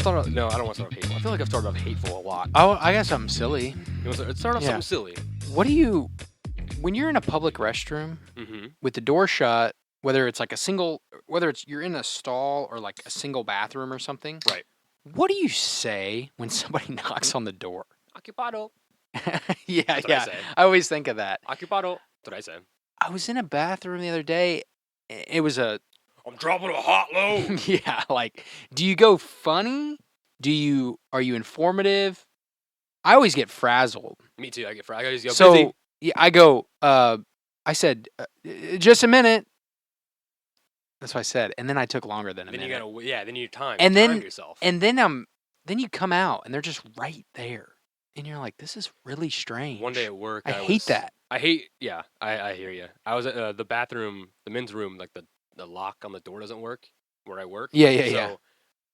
start off... No, I don't want to start off hateful. I feel like I've started off hateful a lot. Oh, I got something silly. You want to start off something silly? What do you... When you're in a public restroom, with the door shut, whether it's like a single... Whether it's you're in a stall or like a single bathroom or something. Right. What do you say when somebody knocks on the door? Occupado. Yeah. I always think of that. Occupado. That's what I said. I was in a bathroom the other day. It was a... I'm dropping a hot load. Yeah, like, do you go funny? Are you informative? I always get frazzled. Me too. I get frazzled. I just go So, busy. yeah, I go, I said, just a minute. That's what I said. And then I took longer than a minute. Then you time. And time then, yourself. and then you come out and they're just right there. And you're like, this is really strange. One day at work, I hate that. I hear you. I was at the bathroom, the men's room, like the lock on the door doesn't work where I work. Yeah.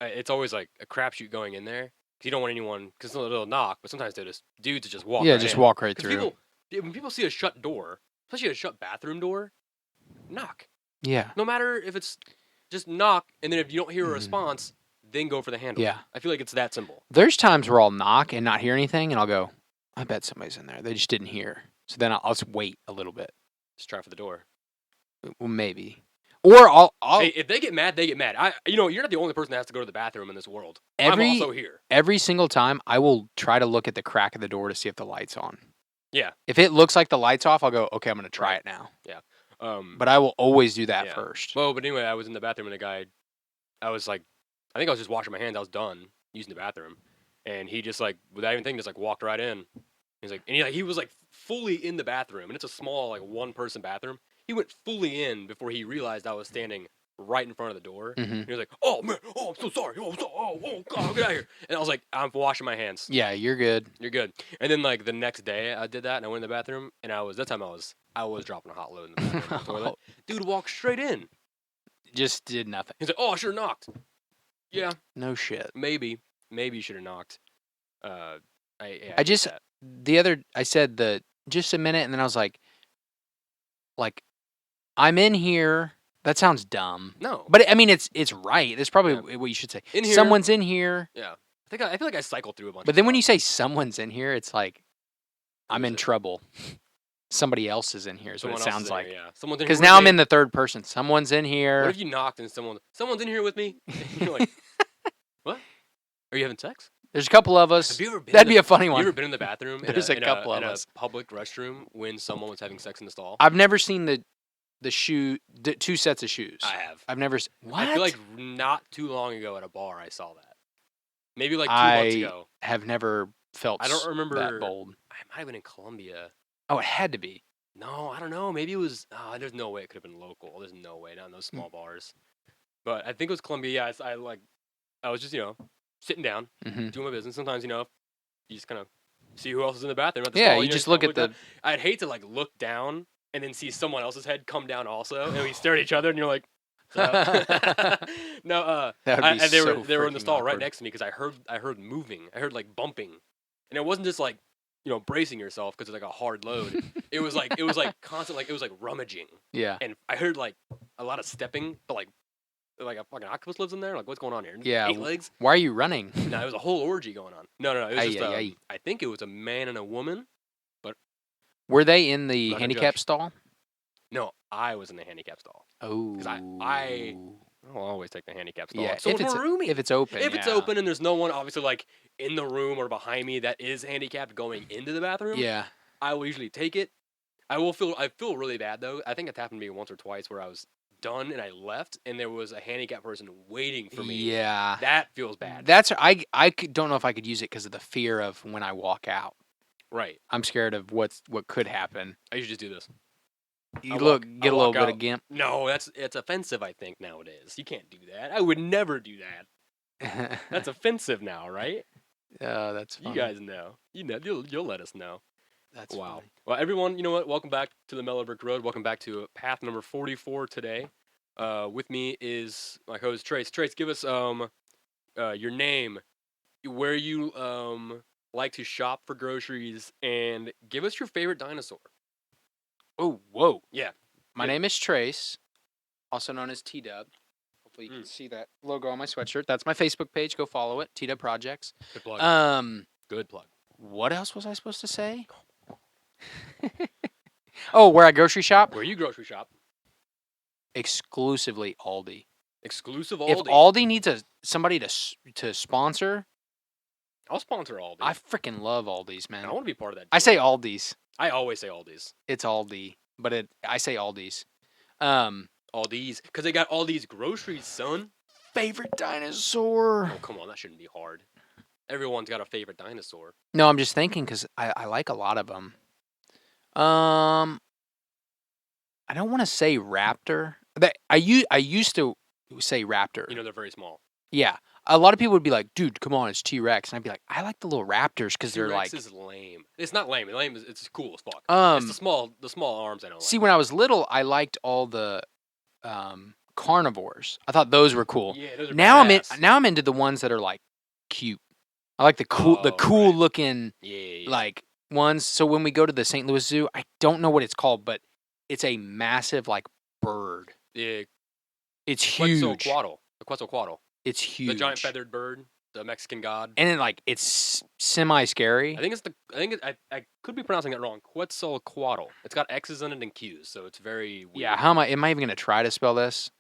It's always like a crapshoot going in there. Because you don't want anyone, because they'll knock, but sometimes dudes just walk right in. Walk right through. When people see a shut door, especially a shut bathroom door, knock. Yeah. No matter if it's just knock, and then if you don't hear a response, then go for the handle. Yeah. I feel like it's that simple. There's times where I'll knock and not hear anything, and I'll go, I bet somebody's in there. They just didn't hear. So then I'll just wait a little bit. Just try for the door. Well, maybe. Or I'll Hey, if they get mad, they get mad. You're not the only person that has to go to the bathroom in this world. I'm also here. Every single time, I will try to look at the crack of the door to see if the light's on. Yeah. If it looks like the light's off, I'll go, okay, I'm going to try it now. Yeah. But I will always do that first. Well, but anyway, I was in the bathroom and I was like, I think I was just washing my hands. I was done using the bathroom. And he just like, without even thinking, just like walked right in. He's like, and he was like fully in the bathroom. And it's a small, like one person bathroom. He went fully in before he realized I was standing right in front of the door. And he was like, oh man, oh, I'm so sorry. Oh God, get out of here. And I was like, I'm washing my hands. Yeah, you're good. You're good. And then like the next day I did that and I went in the bathroom and that time I was dropping a hot load in the bathroom. The toilet. Dude walked straight in. Just did nothing. He's like, oh, I should have knocked. Yeah. No shit. Maybe you should have knocked. I said just a minute, and then I was like, I'm in here. That sounds dumb. No. But I mean, it's right. That's probably what you should say. In here. Someone's in here. Yeah. I feel like I cycled through a bunch. But then when you say someone's in here, it's like I'm in trouble. Somebody else is in here. Is what it sounds like. Yeah. Someone's in here. Because now I'm in the third person. Someone's in here. What if you knocked and someone's in here with me? You're like, what? Are you having sex? There's a couple of us. Have you ever been That'd be a funny one. You ever been in the bathroom? There's a couple of in us. a public restroom when someone was having sex in the stall? I've never seen the two sets of shoes. I have. I've never. What? I feel like not too long ago at a bar I saw that. Maybe like 2 months ago. I have never felt. I don't remember that bold. I might have been in Colombia. Oh, it had to be. No, I don't know. Maybe it was. There's no way it could have been local. There's no way, not in those small bars. But I think it was Colombia. Yeah, I was just sitting down, doing my business. Sometimes you just kind of see who else is in the bathroom at the stall. You just look at the. I'd hate to look down and then see someone else's head come down also, and we stare at each other, and you're like. No, that would be they were in the stall awkward. right next to me because I heard moving. I heard bumping, and it wasn't just bracing yourself because it's like a hard load. it was like constant, it was rummaging. Yeah. And I heard a lot of stepping, but like a fucking octopus lives in there. Like what's going on here? Yeah. 8 legs. Why are you running? No, it was a whole orgy going on. No. It was just I think it was a man and a woman. But were they in the handicap stall? No, I was in the handicap stall. Oh. Because I'll always take the handicap stall. Yeah, So if it's roomy. If it's open. If it's open and there's no one obviously in the room or behind me that is handicapped going into the bathroom. Yeah. I will usually take it. I feel really bad though. I think it's happened to me once or twice where I was done and I left and there was a handicapped person waiting for me. Yeah. That feels bad. I don't know if I could use it because of the fear of when I walk out. Right. I'm scared of what could happen. I usually just do this. You get a little bit of gimp. No, it's offensive, I think, nowadays. You can't do that. I would never do that. That's offensive now, right? That's funny. You guys know. You'll let us know. That's wow. funny. Well, everyone, you know what? Welcome back to the Mellow Brick Road. Welcome back to path number 44 today. With me is my host Trace. Trace, give us your name, where you like to shop for groceries, and give us your favorite dinosaur. Oh, whoa. Yeah. My name is Trace, also known as T-Dub. Hopefully you can see that logo on my sweatshirt. That's my Facebook page. Go follow it. Tita Projects. Good plug. Good plug. What else was I supposed to say? Oh, where I grocery shop? Where you grocery shop? Exclusively Aldi. Exclusive Aldi. If Aldi needs somebody to sponsor, I'll sponsor Aldi. I freaking love Aldi's, man. I want to be part of that. I say Aldi's. I always say Aldi's. It's Aldi, but I say Aldi's. Aldi's, because they got all these groceries, son. Favorite dinosaur. Oh, come on, that shouldn't be hard. Everyone's got a favorite dinosaur. No, I'm just thinking because I like a lot of them. I don't want to say raptor. I used to say raptor. You know, they're very small. Yeah. A lot of people would be like, dude, come on, it's T-Rex. And I'd be like, I like the little raptors because they're like... T-Rex is lame. It's not lame. Lame is it's cool as fuck. It's the small arms I don't like. See, when I was little, I liked all the carnivores. I thought those were cool. Yeah, those are now badass. I'm into the ones that are like cute. I like the cool right. looking like ones. So when we go to the St. Louis Zoo, I don't know what it's called, but it's a massive like bird. Yeah. It's huge. The Quetzalcoatl. It's huge. The giant feathered bird, the Mexican god. And then like it's semi-scary. I could be pronouncing that wrong. Quetzalcoatl. It's got X's in it and Q's, so it's very weird. Yeah, am I even going to try to spell this?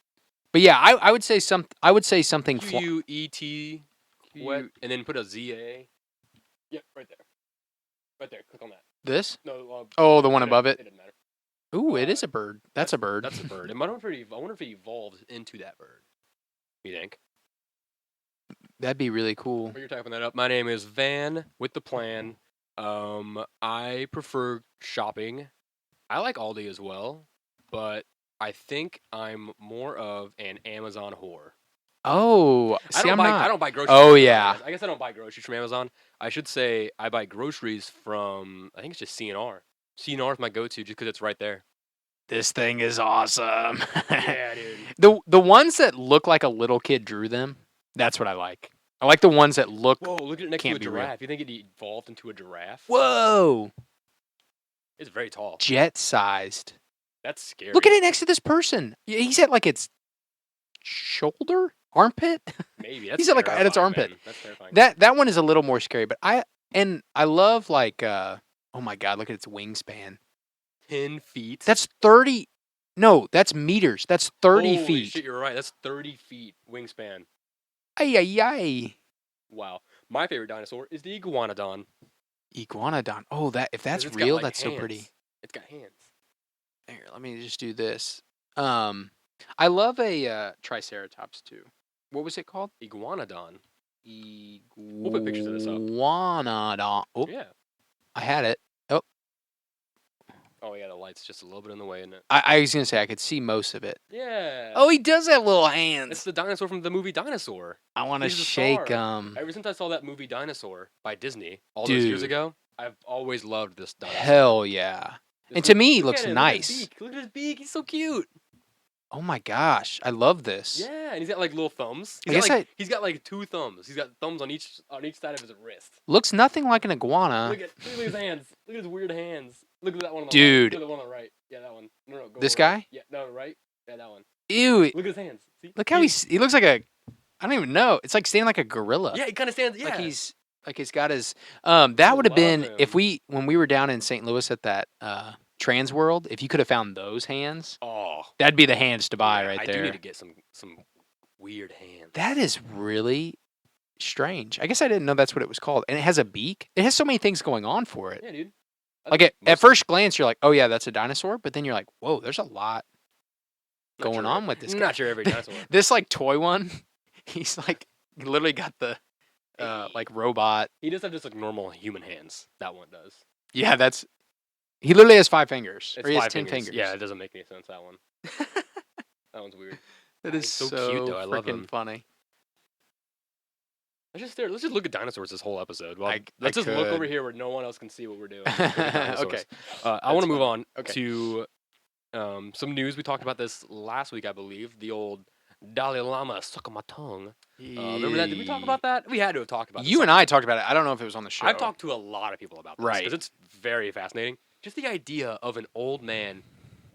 But yeah, I would say something Q-U-E-T and then put a Z-A. Yep, right there. Right there. Click on that. This? No. The one above it. It doesn't matter. Ooh, it is a bird. That's a bird. That's a bird. I wonder if it evolved into that bird. You think? That'd be really cool. While you're typing that up, my name is Van with the Plan. I prefer shopping. I like Aldi as well, but I think I'm more of an Amazon whore. Oh, see, I'm not. I don't buy groceries. Oh, yeah. I guess I don't buy groceries from Amazon. I should say I buy groceries from, I think it's just C&R. C&R is my go-to just because it's right there. This thing is awesome. Yeah, dude. The ones that look like a little kid drew them, that's what I like. I like the ones that look... Whoa, look at it next to a giraffe. Real. You think it evolved into a giraffe? Whoa! It's very tall. Jet-sized. That's scary. Look at it next to this person. He's at like its shoulder? Armpit? Maybe. That's He's at like at its armpit. Man. That's terrifying. That one is a little more scary, but I love like oh my god, look at its wingspan. 10 feet. That's 30. No, that's meters. That's 30 Holy feet. Shit, you're right. That's 30 feet wingspan. Ay ay ay. Wow. My favorite dinosaur is the iguanodon. Iguanodon. Oh, if that's It's real, got, like, that's hands. so pretty. It's got hands. Here, let me just do this. I love a Triceratops too. What was it called? Iguanodon. We'll put pictures of this up. Iguanodon. Oh, Yeah. I had it. Oh, yeah, the light's just a little bit in the way, isn't it? I was going to say I could see most of it. Yeah. Oh, he does have little hands. It's the dinosaur from the movie Dinosaur. I want to He's the shake star. Ever since I saw that movie Dinosaur by Disney all those Dude. years ago, I've always loved this dinosaur. Hell yeah. This And to look- me, he look looks at him, nice. Look at his beak. He's so cute. Oh my gosh, I love this. Yeah, and he's got like little thumbs. He's got like 2 thumbs. He's got thumbs on each side of his wrist. Looks nothing like an iguana. Look at his hands. Look at his weird hands. Look at that one on the Dude. right. Look at the one on the right. Yeah, that one. No, go This right. guy? Yeah, no, right. Yeah, that one. Ew. Look at his hands. See? Look how he looks like I don't even know. It's like standing like a gorilla. Yeah, he kind of stands. Yeah. Like he's got his that would have love been him. if when we were down in St. Louis at that Trans World, if you could have found those hands, that'd be the hands to buy right there. I do need to get some weird hands. That is really strange. I guess I didn't know that's what it was called. And it has a beak. It has so many things going on for it. Yeah, dude. Like at first glance, you're like, oh yeah, that's a dinosaur. But then you're like, whoa, there's a lot going on with this guy. Not sure every dinosaur. This like toy one, he's like literally got the like robot. He does have just like normal human hands. That one does. Yeah, he literally has 5 fingers. It's or he has 5 10 fingers. Yeah, it doesn't make any sense, that one. That one's weird. That is He's so so cute, though. I love him. freaking funny. Let's just look at dinosaurs this whole episode. Well, I let's just look could. over here where no one else can see what we're doing. Look at dinosaurs. Okay. I want to move on Okay. to some news. We talked about this last week, I believe. The old Dalai Lama suck on my tongue. Remember that? Did we talk about that? We had to have talked about it. You and I talked about it. I don't know if it was on the show. I've talked to a lot of people about this. Right. Because it's very fascinating. Just the idea of an old man,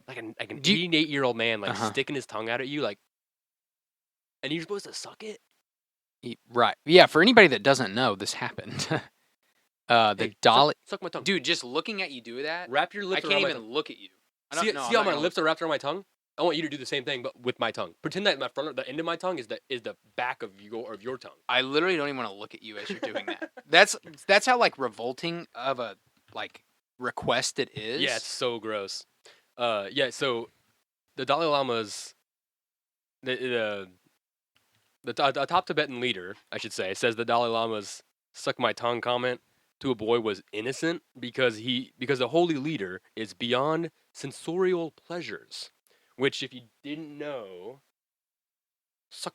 like an Do you- 88-year-old man, like Uh-huh. sticking his tongue out at you, like, and you're supposed to suck it. Right. Yeah. For anybody that doesn't know, this happened. The Hey, dolly. suck my tongue. Dude, just looking at you do that, Wrap your lips I around can't my even tongue. look at you. See how my lips are wrapped around my tongue? I want you to do the same thing, but with my tongue. Pretend that the end of my tongue is the back of your tongue. I literally don't even want to look at you as you're doing that. That's how like revolting of a like request it is. Yeah, it's so gross. Yeah. So the Dalai Lama's the top Tibetan leader, I should say, says the Dalai Lama's "suck my tongue" comment to a boy was innocent because the holy leader is beyond sensorial pleasures, which if you didn't know,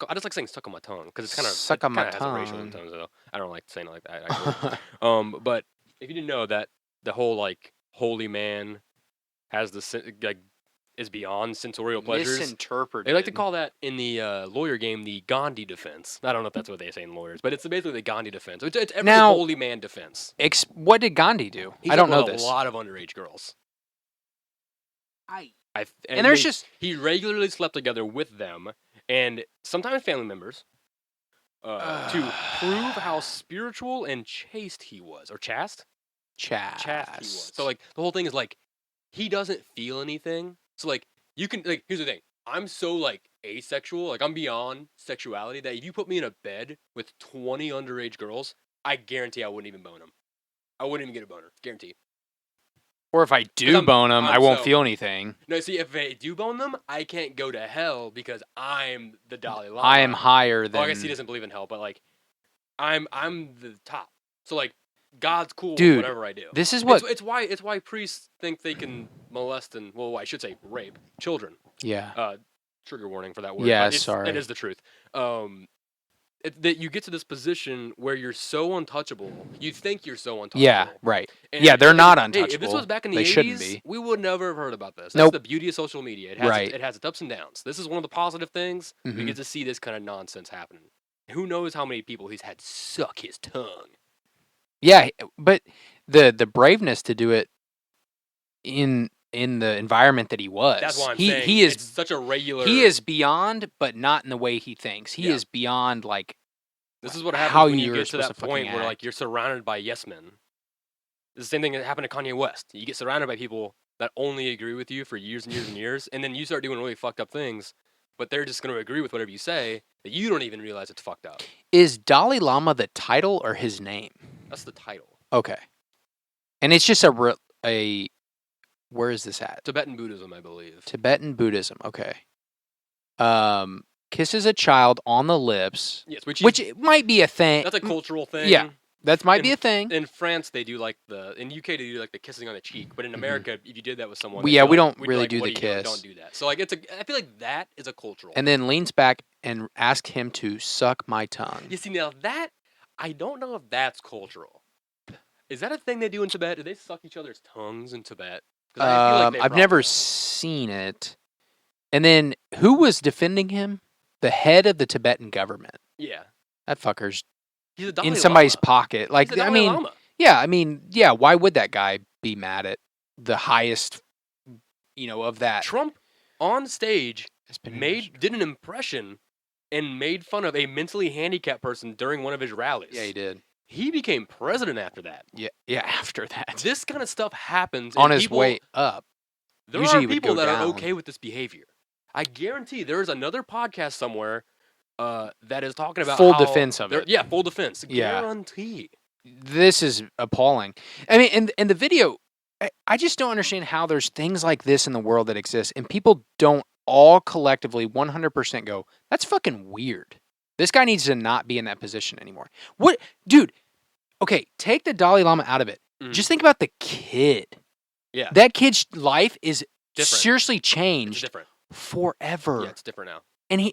I just like saying "suck on my tongue" because it's kind of Suck on my has a racial tongue. tone, so I don't like saying it like that. Actually. But if you didn't know that the whole like holy man has like is beyond sensorial pleasures. Misinterpreted. They like to call that in the lawyer game the Gandhi defense. I don't know if that's what they say in lawyers, but it's basically the Gandhi defense. It's every Now- holy man defense. What did Gandhi do? He I don't know slept with this. A lot of underage girls. And there's just he regularly slept together with them and sometimes family members to prove how spiritual and chaste he was, or chaste he was. So like the whole thing is like he doesn't feel anything. So like you can like here's the thing. I'm so like asexual, like I'm beyond sexuality that if you put me in a bed with 20 underage girls, I guarantee I wouldn't even bone them. I wouldn't even get a boner, guarantee. Or if I do bone them, I won't feel anything. No, see, if I do bone them, I can't go to hell because I'm the Dalai Lama. I am higher than. Oh, I guess he doesn't believe in hell, but like, I'm the top. So like, God's cool Dude, with whatever I do. This is what it's why priests think they can molest and I should say rape children. Yeah. Trigger warning for that word. Yeah, but sorry. It is the truth. That you get to this position where you're so untouchable. You think you're so untouchable. Yeah. Right. And yeah, they're not hey, untouchable. if this was back in the they 80s, shouldn't be. we would never have heard about this. That's Nope. the beauty of social media. It has its ups and downs. This is one of the positive things. We Mhm. get to see this kind of nonsense happening. Who knows how many people he's had suck his tongue. Yeah, but the braveness to do it in the environment that he was. That's why I'm he saying he is it's such a regular. he is beyond, but not in the way he thinks. He Yeah. is beyond like This is what happens how when you you're get to that supposed to point fucking where like act. you're surrounded by yes men. It's the same thing that happened to Kanye West. You get surrounded by people that only agree with you for years and years and years, and then you start doing really fucked up things, but they're just going to agree with whatever you say that you don't even realize it's fucked up. Is Dalai Lama the title or his name? That's the title. Okay. And it's just a where is this at? Tibetan Buddhism, I believe. Tibetan Buddhism. Okay. Kisses a child on the lips, Yes, which it might be a thing. that's a cultural thing. Yeah. That might be a thing. In France, they do like in UK they do like the kissing on the cheek, but in America, if you did that with someone, We they'd be don't we'd be really like, do "What the are you doing? kiss." Don't do that. So like I feel like that is a cultural. And then leans back and asks him to suck my tongue. You see now that I don't know if that's cultural. Is that a thing they do in Tibet? Do they suck each other's tongues in Tibet? 'Cause I feel like they I've probably never do. seen it. And then who was defending him? The head of the Tibetan government. Yeah, That fucker's he's a Dalai in somebody's Lama. pocket. Like He's a I Dalai mean, Lama. yeah. Why would that guy be mad at the highest, of that? Trump on stage Has been did an impression and made fun of a mentally handicapped person during one of his rallies. Yeah, he did. He became president after that. Yeah. After that, This kind of stuff happens on and his people, way up. There usually are he would people go that are down. okay with this behavior. I guarantee there is another podcast somewhere that is talking about Full how defense of it. Yeah, full defense. Yeah. Guarantee. This is appalling. I mean, in the video, I just don't understand how there's things like this in the world that exist, and people don't all collectively 100% go, that's fucking weird. This guy needs to not be in that position anymore. What, dude? Okay, take the Dalai Lama out of it. Mhm. Just think about the kid. Yeah. That kid's life is Different. seriously It's changed different. forever. Yeah, it's different now.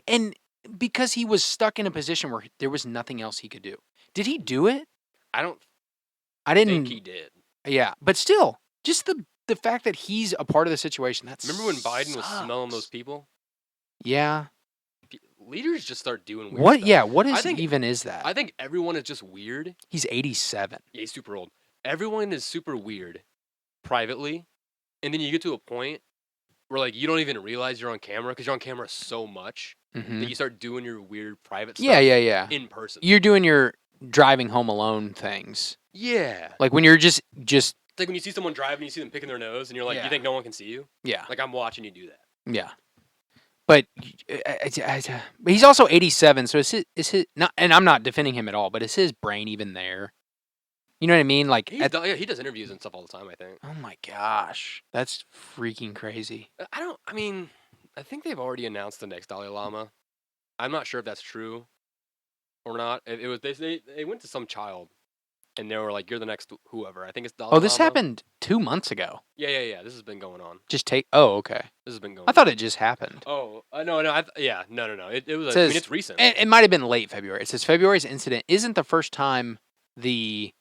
And because he was stuck in a position where there was nothing else he could do. Did he do it? I don't I didn't. think he did. Yeah, but still, just the fact that he's a part of the situation. That's Remember when Biden was smelling those people? Yeah. Leaders just start doing weird What? stuff. Yeah. What I is think- even is that? I think everyone is just weird. He's 87. Yeah, he's super old. Everyone is super weird privately, and then you get to a point where like you don't even realize you're on camera because you're on camera so much Mhm. that you start doing your weird private stuff. Yeah. In person. You're doing your driving home alone things. Yeah. Like when you're just It's like when you see someone driving, you see them picking their nose, and you're like, Yeah. you think no one can see you? yeah. Like I'm watching you do that. Yeah. But he's also 87, so is his not? And I'm not defending him at all, but is his brain even there? You know what I mean? Like, He does interviews and stuff all the time. I think. oh my gosh, that's freaking crazy. I mean, I think they've already announced the next Dalai Lama. I'm not sure if that's true or not. It was they went to some child, and they were like, "You're the next whoever." I think it's Dalai Lama. Oh, this happened 2 months ago. Yeah. This has been going on. Oh, okay. This has been going. I thought it just happened. Oh, no. No. It was. Says, it's recent. It might have been late February. It says February's incident isn't the first time the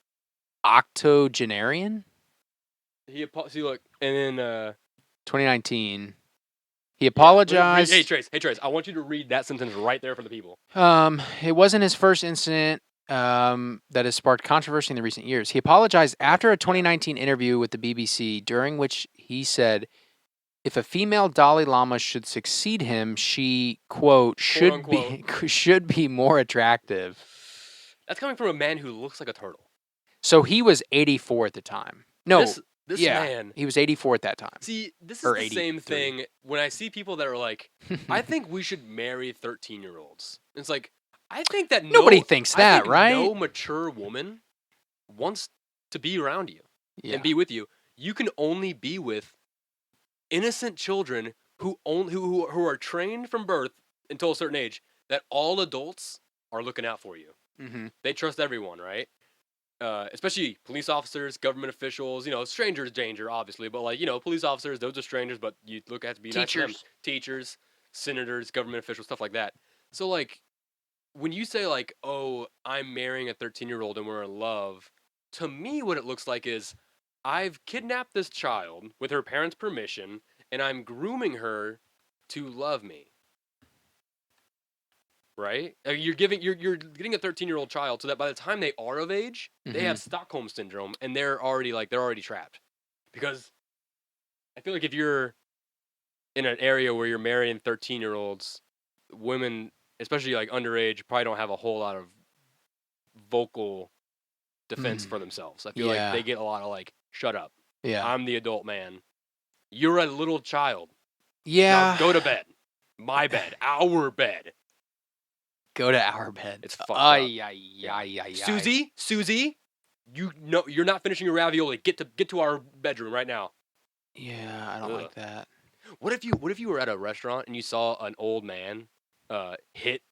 octogenarian. See, look, and then 2019. He apologized. Hey Trace, I want you to read that sentence right there for the people. It wasn't his first incident that has sparked controversy in the recent years. He apologized after a 2019 interview with the BBC, during which he said, if a female Dalai Lama should succeed him, she, quote, should be more attractive. That's coming from a man who looks like a turtle. So he was 84 at the time. No, this man. He was 84 at that time. See, this is the same thing when I see people that are like, I think we should marry 13-year-olds. It's like, I think that nobody thinks that, right? No mature woman wants to be around you and be with you. You can only be with innocent children who are trained from birth until a certain age that all adults are looking out for you. Mm-hmm. They trust everyone, right? Especially police officers, government officials, strangers danger, obviously, but police officers, those are strangers, but you have to be nice to them. Teachers, senators, government officials, stuff like that. So, like, when you say, like, oh, I'm marrying a 13-year-old and we're in love, to me, what it looks like is I've kidnapped this child with her parents' permission, and I'm grooming her to love me. Right? You're getting a 13-year-old child so that by the time they are of age, they have Stockholm syndrome and they're already trapped. Because I feel like if you're in an area where you're marrying 13-year-olds, women, especially like underage, probably don't have a whole lot of vocal defense for themselves. I feel like they get a lot of like, shut up. Yeah. I'm the adult man. You're a little child. Yeah. Now go to bed. My bed. Our bed. Go to our bed. It's fucked up. Susie, you're not finishing your ravioli. Get to our bedroom right now. Yeah, I don't like that. What if you were at a restaurant and you saw an old man hit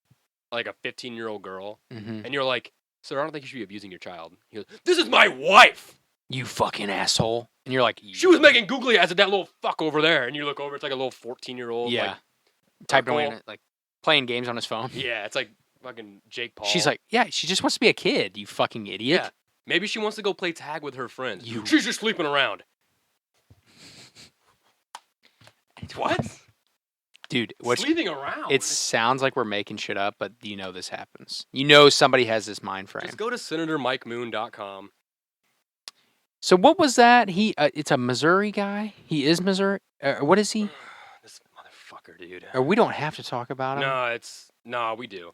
like a 15-year-old girl, and you're like, sir, I don't think you should be abusing your child. He goes, this is my wife. You fucking asshole. And you're like, she was making googly eyes at that little fuck over there, and you look over, it's like a little 14-year-old. Yeah. Like, typing away, like playing games on his phone. Yeah, it's like fucking Jake Paul. She's like, yeah, she just wants to be a kid, you fucking idiot. Yeah. Maybe she wants to go play tag with her friends. She's just sleeping around. What? Dude, sleeping around? It sounds like we're making shit up, but this happens. Somebody has this mind frame. Just go to senatormikemoon.com. So what was that? It's a Missouri guy? He is Missouri? What is he? This motherfucker, dude. Or we don't have to talk about him? No, we do.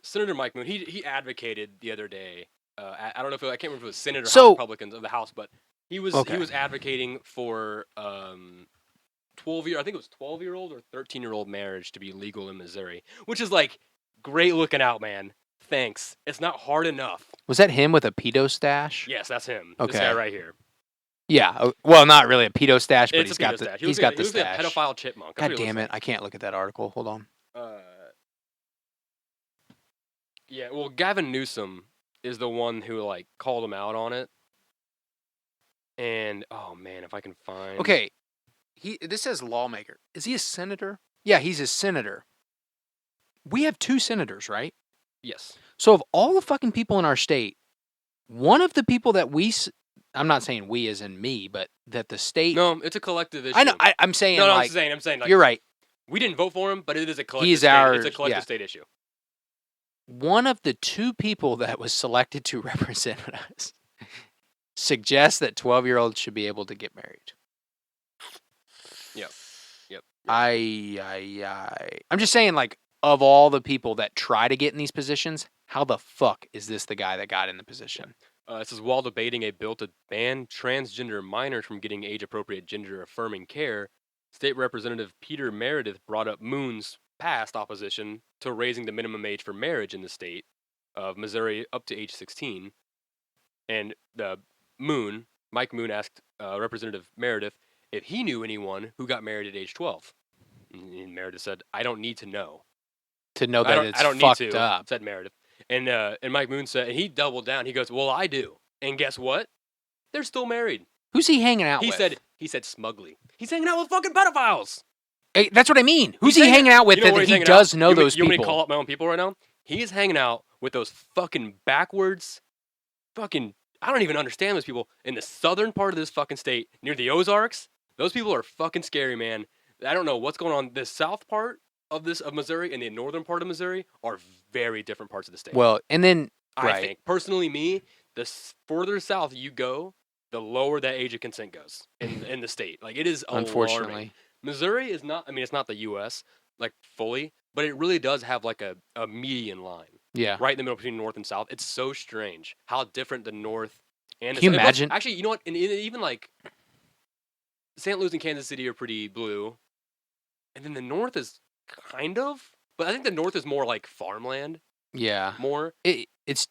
Senator Mike Moon, he advocated the other day. I don't know I can't remember if it was Senate or House Republicans of the House, but he was advocating for 12-year-old or 13-year-old marriage to be legal in Missouri, which is like great looking out, man. Thanks. It's not hard enough. Was that him with a pedo stash? Yes, that's him. Okay. This guy right here. Yeah. Well, not really a pedo stash, but he's got the stash. He looks like a pedophile chipmunk. God damn it! I can't look at that article. Hold on. Yeah. Well, Gavin Newsom is the one who like called him out on it. And oh man, if I can find. Okay. This says lawmaker. Is he a senator? Yeah, he's a senator. We have 2 senators, right? Yes. So of all the fucking people in our state, one of the people that I'm not saying we as in me, but that the state. No, it's a collective issue. I know. I'm saying. No, like, I'm saying. Like, you're right. We didn't vote for him, but it is a collective. It's a collective state issue. One of the 2 people that was selected to represent us suggests that 12-year-olds should be able to get married. Yep. I'm just saying, like, of all the people that try to get in these positions, how the fuck is this the guy that got in the position? It says, while debating a bill to ban transgender minors from getting age-appropriate gender-affirming care, State Representative Peter Meredith brought up Moon's past opposition to raising the minimum age for marriage in the state of Missouri up to age 16. And Mike Moon asked Representative Meredith if he knew anyone who got married at age 12. And Meredith said, "I don't need to know." To know that it's I don't fucked need to, up. said Meredith. And Mike Moon said, and he doubled down. He goes, "Well, I do." And guess what? They're still married. Who's he hanging out with? He said smugly. He's hanging out with fucking pedophiles. Hey, that's what I mean. Who's he hanging out with that he does know those people? You want me to call up my own people right now? He's hanging out with those fucking backwards, fucking, I don't even understand those people in the southern part of this fucking state near the Ozarks. Those people are fucking scary, man. I don't know what's going on. The south part of Missouri and the northern part of Missouri are very different parts of the state. Well, and then I think personally, the further south you go, the lower that age of consent goes in the state. Like, it is unfortunately alarming. Missouri is not. I mean, it's not the U.S. like fully, but it really does have like a median line. Yeah. Right in the middle between north and south. It's so strange how different the north and the Can you south. imagine? Actually, you know what? And even like St. Louis and Kansas City are pretty blue, and then the north is kind of. But I think the north is more like farmland. Yeah. More.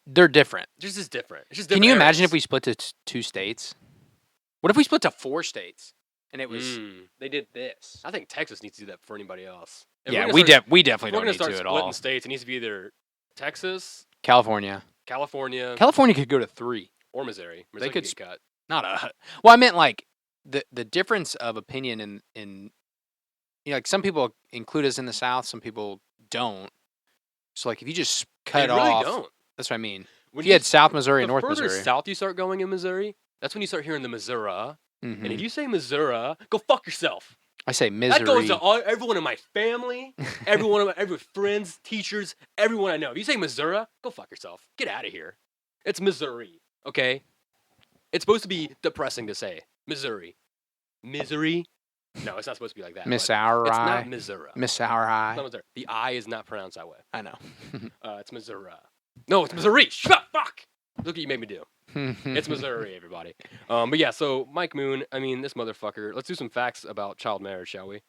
They're different. Just as different. It's just Can different you areas. imagine if we split to 2 states? What if we split to 4 states and it was they did this? I think Texas needs to do that for anybody else. Yeah, we definitely don't We're need gonna start to at splitting all. states. It needs to be either Texas, California could go to 3. or Missouri. They could get cut. Well, I meant like the difference of opinion in like some people include us in the South, some people don't. So like if you just cut They really off, don't. that's what I mean. When If you had South Missouri and the North further Missouri, south you start going in Missouri, that's when you start hearing the Missouri. mhm. And if you say Missouri, go fuck yourself. I say misery. That goes to everyone in my family, every friends, teachers, everyone I know. If you say Missouri, go fuck yourself. Get out of here. It's Missouri, okay? It's supposed to be depressing to say. Missouri. Misery? No, it's not supposed to be like that. Miss but Our It's Eye. not Missouri. Miss Our It's Eye. not Missouri. The I is not pronounced that way. I know. It's Missouri. No, it's Missouri. Shut fuck. Look what you made me do. It's Missouri, everybody. But yeah, so Mike Moon, I mean, this motherfucker. Let's do some facts about child marriage, shall we?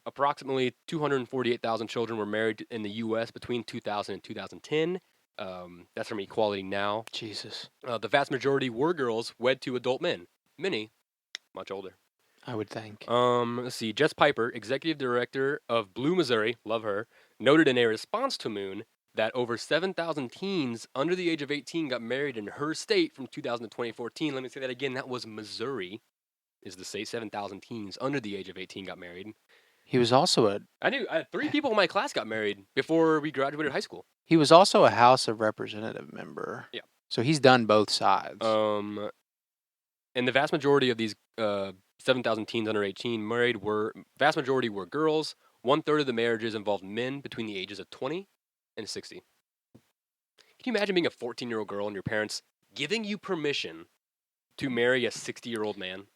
Approximately 248,000 children were married in the U.S. between 2000 and 2010. That's from Equality Now. Jesus. The vast majority were girls wed to adult men. Many, much older. I would think. Let's see. Jess Piper, executive director of Blue Missouri, love her, noted in a response to Moon that over 7,000 teens under the age of 18 got married in her state from 2000 to 2014. Let me say that again. That was Missouri, is the state. 7,000 teens under the age of 18 got married. He was also I had 3 people in my class got married before we graduated high school. He was also a House of Representative member. Yeah. So he's done both sides. And the vast majority of these 7,000 teens under 18 married vast majority were girls. 1/3 of the marriages involved men between the ages of 20 and 60. Can you imagine being a 14-year-old girl and your parents giving you permission to marry a 60-year-old man?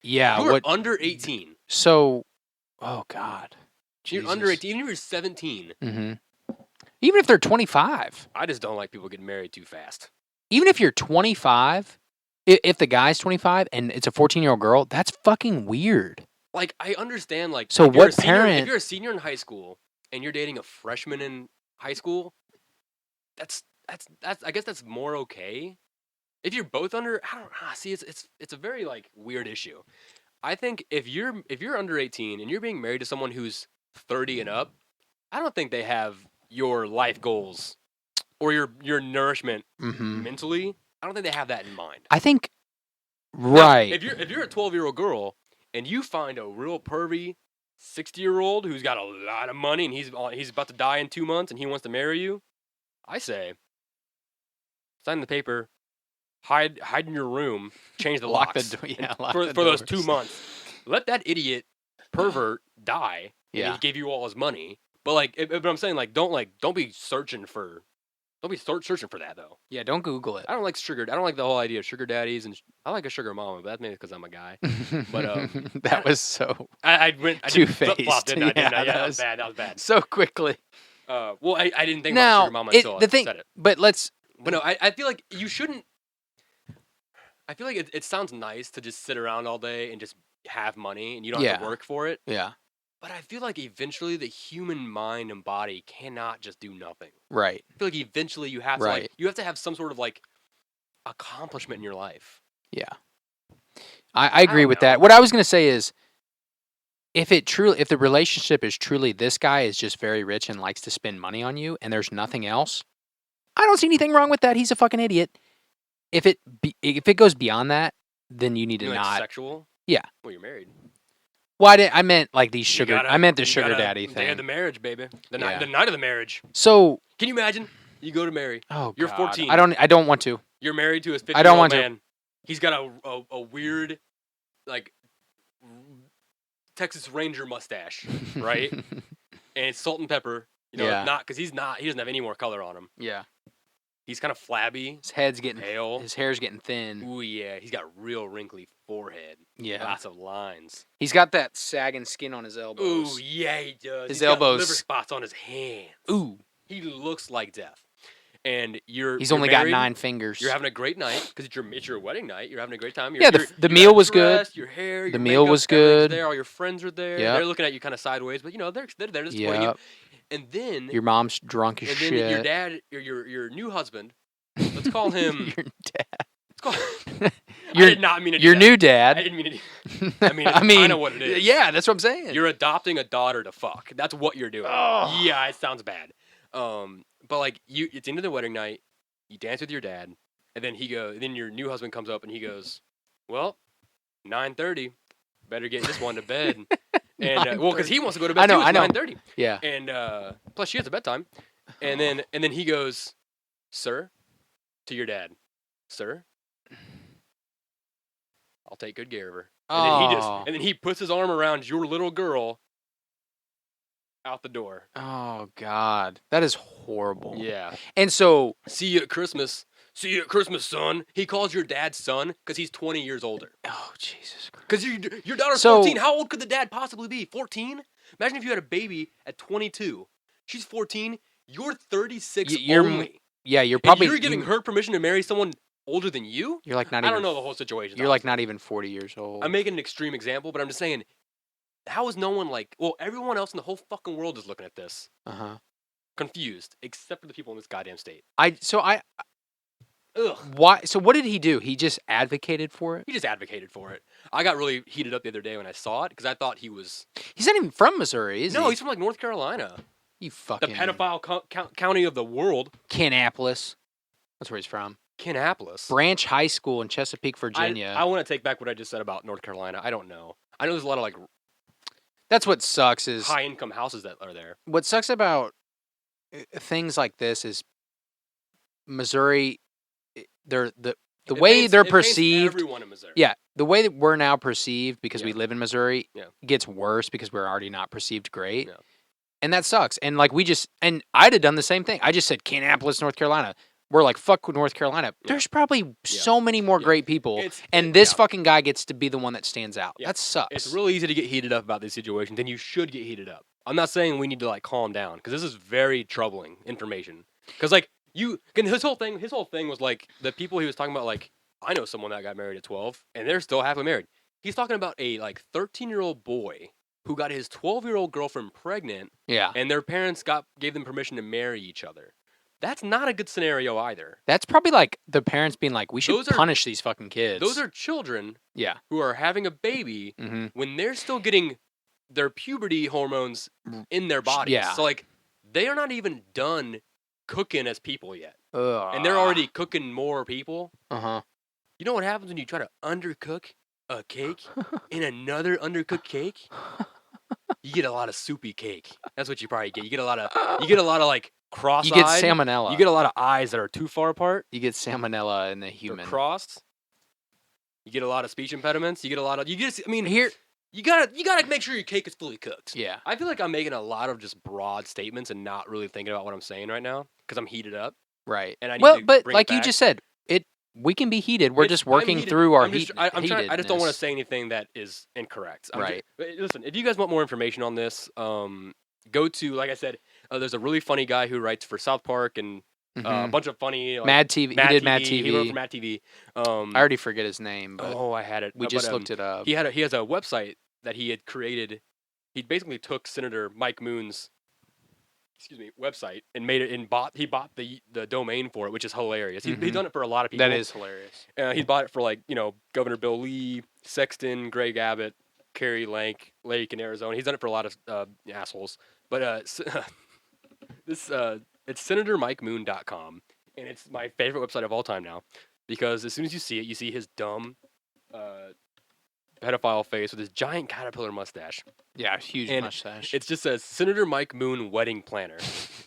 Yeah. You're under 18. So, oh God. You're under 18. Even if you're 17. Mm-hmm. Even if they're 25. I just don't like people getting married too fast. Even if you're 25, if the guy's 25 and it's a 14-year-old girl, that's fucking weird. Like, I understand, like, so if you're a senior in high school and you're dating a freshman in high school, that's I guess that's more okay. If you're both under, I don't know. See, it's a very like weird issue. I think if you're under 18 and you're being married to someone who's 30 and up, I don't think they have your life goals or your nourishment mentally. I don't think they have that in mind. I think right. Now, if you're a 12-year-old girl and you find a real pervy 60-year-old who's got a lot of money and he's about to die in 2 months and he wants to marry you, I say sign the paper, hide in your room, change the locks for those 2 months. Let that idiot pervert die. And he gave you all his money. But like, but I'm saying like don't be searching for Don't be searching for that though. Yeah, don't Google it. I don't like sugar. I don't like the whole idea of sugar daddies, and I like a sugar mama, but that's maybe because I'm a guy. But that was so I did flip-flop, two-faced. didn't I? Didn't I? Yeah, that that was bad. That was bad. so quickly. Well, I didn't think Now, about sugar mama until I said it. But let's. But no, I feel like you shouldn't. I feel like it sounds nice to just sit around all day and just have money, and you don't have to work for it. Yeah. But I feel like eventually the human mind and body cannot just do nothing. Right. I feel like eventually you have to you have to have some sort of like accomplishment in your life. Yeah. I agree with that. What I was going to say is if the relationship is truly this guy is just very rich and likes to spend money on you and there's nothing else, I don't see anything wrong with that. He's a fucking idiot. If it goes beyond that, then you need to not sexual. Yeah. Well, you're married. Well, I meant like these sugar. I meant the sugar daddy thing. They had the marriage, baby. The night of the marriage. So can you imagine? You go to marry. Oh, you're God. 14. I don't want to. You're married to a 50-year-old I don't want man. to. He's got a weird, like, Texas Ranger mustache, right? And it's salt and pepper. You know, not because he doesn't have any more color on him. Yeah. He's kind of flabby. His head's getting pale. His hair's getting thin. Ooh, yeah. He's got real wrinkly forehead. Yeah. Lots of lines. He's got that sagging skin on his elbows. Ooh, yeah, he does. His He's elbows. got liver spots on his hands. Ooh. He looks like death. And he's only married, got 9 fingers. You're having a great night because it's your wedding night. You're having a great time. The meal was good. Your hair, the meal was good. There, all your friends are there. Yep. They're looking at you kind of sideways, but they're there to support you. And then your mom's drunk as shit. And then your dad, your new husband. Let's call him your dad. Let's call him, I did not mean to do your that. new dad. I didn't mean to do that. I mean, kind of what it is. Yeah, that's what I'm saying. You're adopting a daughter to fuck. That's what you're doing. Oh. Yeah, it sounds bad. But like it's into the wedding night. You dance with your dad, and then then your new husband comes up and he goes, "Well, 9:30, better get this one to bed." And because he wants to go to bed too, it's 9:30. Yeah. And plus she has a bedtime. And then he goes, "Sir," to your dad, "Sir, I'll take good care of her." And then he puts his arm around your little girl. Out the door. Oh, God. That is horrible. Yeah. And so... See you at Christmas. See you at Christmas, son. He calls your dad son because he's 20 years older. Oh, Jesus Christ. Because your daughter's 14. How old could the dad possibly be? 14? Imagine if you had a baby at 22. She's 14. You're 36 only. Yeah, you're probably... And you're giving her permission to marry someone older than you? You're like not even... I don't know the whole situation. You're like not even 40 years old. I'm making an extreme example, but I'm just saying... How is no one like... Well, everyone else in the whole fucking world is looking at this. Uh-huh. Confused. Except for the people in this goddamn state. Ugh. Why? So what did he do? He just advocated for it? He just advocated for it. I got really heated up the other day when I saw it because I thought he was... He's not even from Missouri, is he? No, he's from like North Carolina. You fucking... The pedophile county of the world. Kannapolis. That's where he's from. Kannapolis. Branch High School in Chesapeake, Virginia. I want to take back what I just said about North Carolina. I don't know. I know there's a lot of like... That's what sucks is... high-income houses that are there. What sucks about things like this is Missouri, the way they're perceived... everyone in Missouri. Yeah, the way that we're now perceived because we live in Missouri gets worse because we're already not perceived great. Yeah. And that sucks. And like and I'd have done the same thing. I just said Kannapolis, North Carolina. We're like, fuck North Carolina. Yeah. There's probably so many more great people. This fucking guy gets to be the one that stands out. Yeah. That sucks. It's really easy to get heated up about these situations, and you should get heated up. I'm not saying we need to like calm down, because this is very troubling information. Because like, his whole thing was like, the people he was talking about, like, I know someone that got married at 12, and they're still happily married. He's talking about a like 13-year-old boy who got his 12-year-old girlfriend pregnant, and their parents gave them permission to marry each other. That's not a good scenario either. That's probably like the parents being like, we should punish these fucking kids. Those are children who are having a baby when they're still getting their puberty hormones in their bodies. Yeah. So like, they are not even done cooking as people yet. And they're already cooking more people. Uh-huh. You know what happens when you try to undercook a cake in another undercooked cake? You get a lot of soupy cake. That's what you probably get. You get a lot of like cross-eyed. You get salmonella. You get a lot of eyes that are too far apart. You get salmonella in the human. They're crossed. You get a lot of speech impediments. You gotta make sure your cake is fully cooked. Yeah. I feel like I'm making a lot of just broad statements and not really thinking about what I'm saying right now because I'm heated up. Right. And I need Well, to but bring it like you back. just said, we can be heated. We're just I'm working heated. through our I'm just don't want to heatedness. say anything that is incorrect. Right. Listen, if you guys want more information on this, go to, like I said, there's a really funny guy who writes for South Park and a Mhm. bunch of funny Mad TV. He did Mad He wrote TV. for Mad TV. I already forget his name, but I had it. we just looked it up. He has a website that he had created. He basically took Senator Mike Moon's website and made it he bought the domain for it, which is hilarious. He's done it for a lot of people. That is hilarious. He bought it for like, Governor Bill Lee, Sexton, Greg Abbott, Kerry Lake in Arizona. He's done it for a lot of assholes. But it's senatormikemoon.com, and it's my favorite website of all time now, because as soon as you see it, you see his dumb pedophile face with his giant caterpillar mustache. Yeah, huge And mustache. It just says Senator Mike Moon Wedding Planner.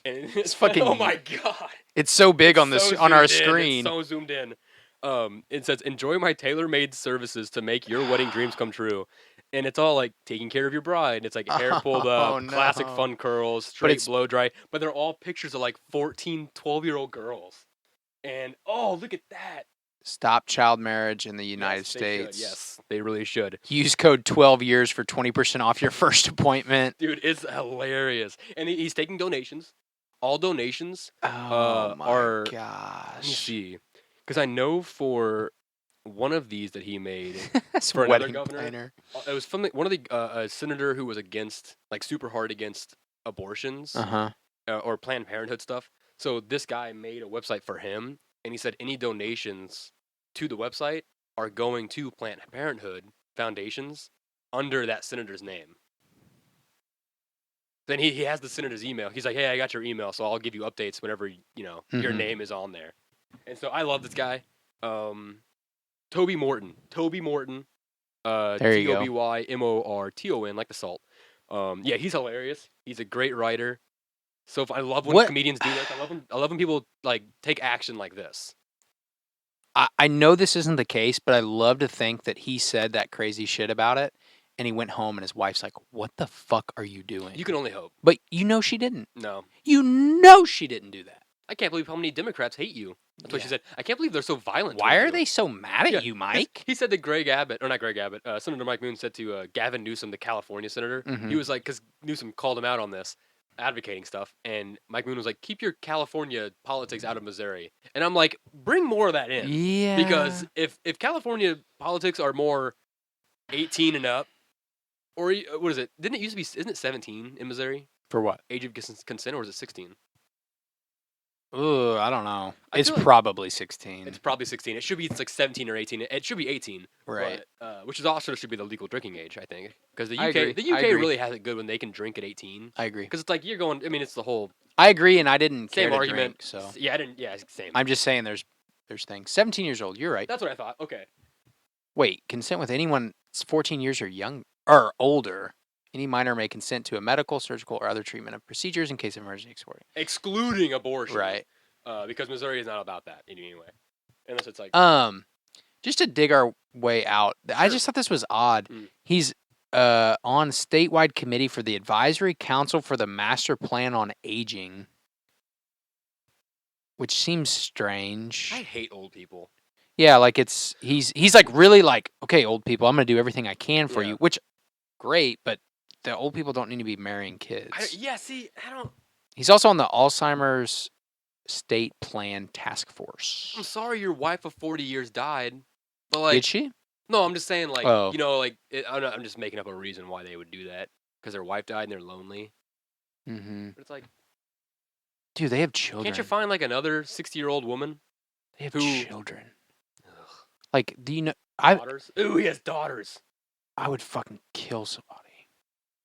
And It's fucking. Oh my god! It's so big on this on our zoomed in. screen. It's so zoomed in. It says, "Enjoy my tailor-made services to make your wedding dreams come true." And it's all like taking care of your bride. And it's like hair pulled up, classic no. fun curls, straight blow dry. But they're all pictures of like 14, 12-year-old girls. And oh, look at that! Stop child marriage in the United States. Yes, they really should. Use code 12 years for 20% off your first appointment. Dude, it's hilarious. And he's taking donations. All donations Oh my are. gosh. Let me see. Because I know for one of these that he made That's for another wedding governor, planner. it was from one of the a senator who was against, like, super hard against abortions or Planned Parenthood stuff. So this guy made a website for him, and he said any donations to the website are going to Planned Parenthood foundations under that senator's name. Then he has the senator's email. He's like, "Hey, I got your email, so I'll give you updates whenever your name is on there." And so I love this guy, Toby Morton. There you go. TOBYMORTON, like the salt. Yeah, he's hilarious. He's a great writer. So if I love when comedians do this. I love when people like take action like this. I know this isn't the case, but I love to think that he said that crazy shit about it, and he went home, and his wife's like, "What the fuck are you doing?" You can only hope. But you know she didn't. No. You know she didn't do that. I can't believe how many Democrats hate you. That's what she said. I can't believe they're so violent. Why are they so mad at you, Mike? He said to Senator Mike Moon said to Gavin Newsom, the California senator, he was like, because Newsom called him out on this, advocating stuff, and Mike Moon was like, "Keep your California politics out of Missouri." And I'm like, bring more of that in. Yeah. Because if California politics are more 18 and up, or what is it? Didn't it used to be, isn't it 17 in Missouri? For what? Age of consent, or is it 16? Ooh, I don't know. It's probably 16. It's probably 16. It should be like 17 or 18. It should be 18. Right. But, which is also should be the legal drinking age, I think. Because the I agree. UK really has it good when they can drink at 18. I agree. Because it's like you're going. I mean, it's the whole. I agree, and I didn't care same to argument. drink, so Yeah, I didn't. Yeah, same. I'm just saying there's things. 17 years old. You're right. That's what I thought. Okay. Wait, consent with anyone 14 years or or older. Any minor may consent to a medical, surgical, or other treatment of procedures in case of emergency exporting. Excluding abortion. Right. Because Missouri is not about that in any way. Unless it's like. Just to dig our way out, I just thought this was odd. He's on statewide committee for the Advisory Council for the Master Plan on Aging, which seems strange. I hate old people. Yeah, like he's like really like, okay, old people, I'm gonna do everything I can for you, which great, but the old people don't need to be marrying kids. I don't. He's also on the Alzheimer's State Plan Task Force. I'm sorry, your wife of 40 years died, but like. Did she? No, I'm just saying, like, Oh. I'm just making up a reason why they would do that. Because their wife died and they're lonely. Mm-hmm. But it's like, dude, they have children. can't you find, like, another 60-year-old woman? They have who- children. Like, do you know? Daughters? Ooh, he has daughters. I would fucking kill somebody.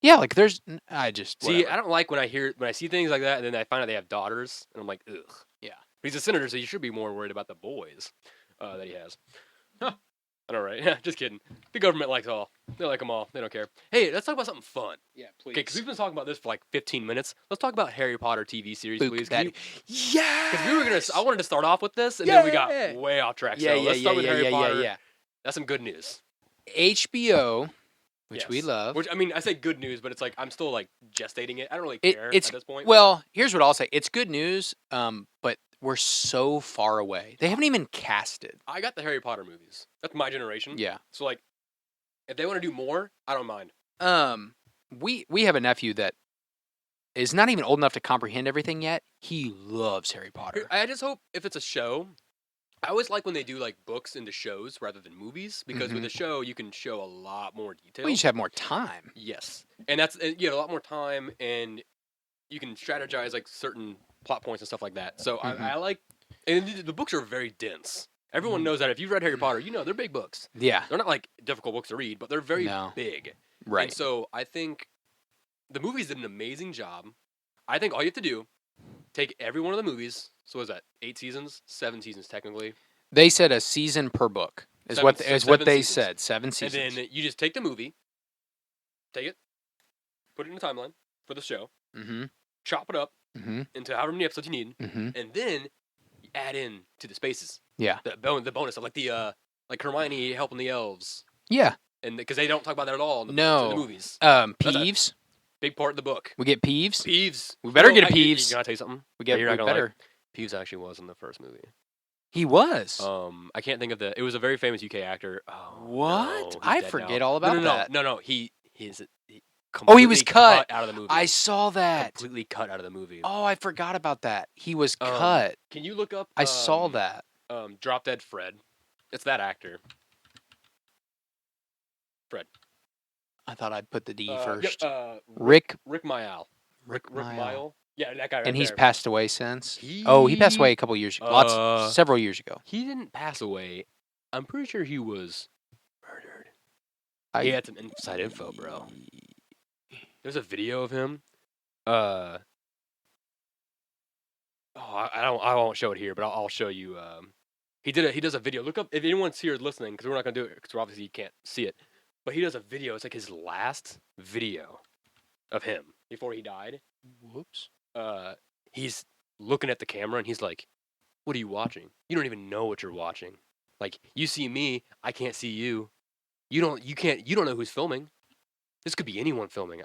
Yeah, like there's. I just See, whatever. I don't like when I see things like that, and then I find out they have daughters, and I'm like, ugh. Yeah. But he's a senator, so you should be more worried about the boys that he has. Huh. I know, right? Yeah, just kidding. The government likes all. They like them all. They don't care. Hey, let's talk about something fun. Yeah, please. Okay, because we've been talking about this for like 15 minutes. Let's talk about Harry Potter TV series, Luke, please. yeah. Because I wanted to start off with this, and then we got way off track. So let's start with Harry Potter. Yeah. That's some good news. HBO, which we Yes. love. Which, I mean, I say good news, but it's like I'm still like gestating it. I don't really care It's at this point. well, here's what I'll say. It's good news, but we're so far away. They haven't even casted. I got the Harry Potter movies. That's my generation. Yeah. So like, if they want to do more, I don't mind. We have a nephew that is not even old enough to comprehend everything yet. He loves Harry Potter. I just hope if it's a show, I always like when they do like books into shows rather than movies because with a show you can show a lot more detail. We just have more time. Yes, and that's you have a lot more time, and you can strategize like certain plot points and stuff like that. So I like, and the books are very dense. Everyone knows that if you've read Harry Potter, you know they're big books. Yeah, they're not like difficult books to read, but they're very big. Right. And so I think the movies did an amazing job. I think all you have to do, take every one of the movies. So what is that 8 seasons, 7 seasons technically? They said a season per book is what they said. 7 seasons. And then you just take the movie, take it, put it in a timeline for the show, chop it up into however many episodes you need, and then you add in to the spaces. Yeah. The bonus stuff, like the like Hermione helping the elves. Yeah. And because they don't talk about that at all in the movies. Peeves. Big part of the book. We get Peeves. Peeves. We better get a Peeves. Can I tell you something? We better. Peeves actually was in the first movie. He was. I can't think of it was a very famous UK actor. Oh, what? No, I forget all about that. No. He was cut out of the movie. I saw that. Completely cut out of the movie. Oh, I forgot about that. He was cut. Can you look up? I saw that. Drop Dead Fred. It's that actor. Fred. I thought I'd put the D first. Yep, Rick Mayall. Rick Mayall. Yeah, that guy right and he's there. passed away since? He passed away a couple years ago. Several years ago. He didn't pass away. I'm pretty sure he was murdered. He had some inside info, bro. There's a video of him. I won't show it here, but I'll show you. He does a video. Look up if anyone's here listening, because we're not gonna do it because obviously you can't see it. But he does a video. It's like his last video of him before he died. Whoops. He's looking at the camera and he's like, "What are you watching? You don't even know what you're watching. Like, you see me, I can't see you. You don't know who's filming. This could be anyone filming.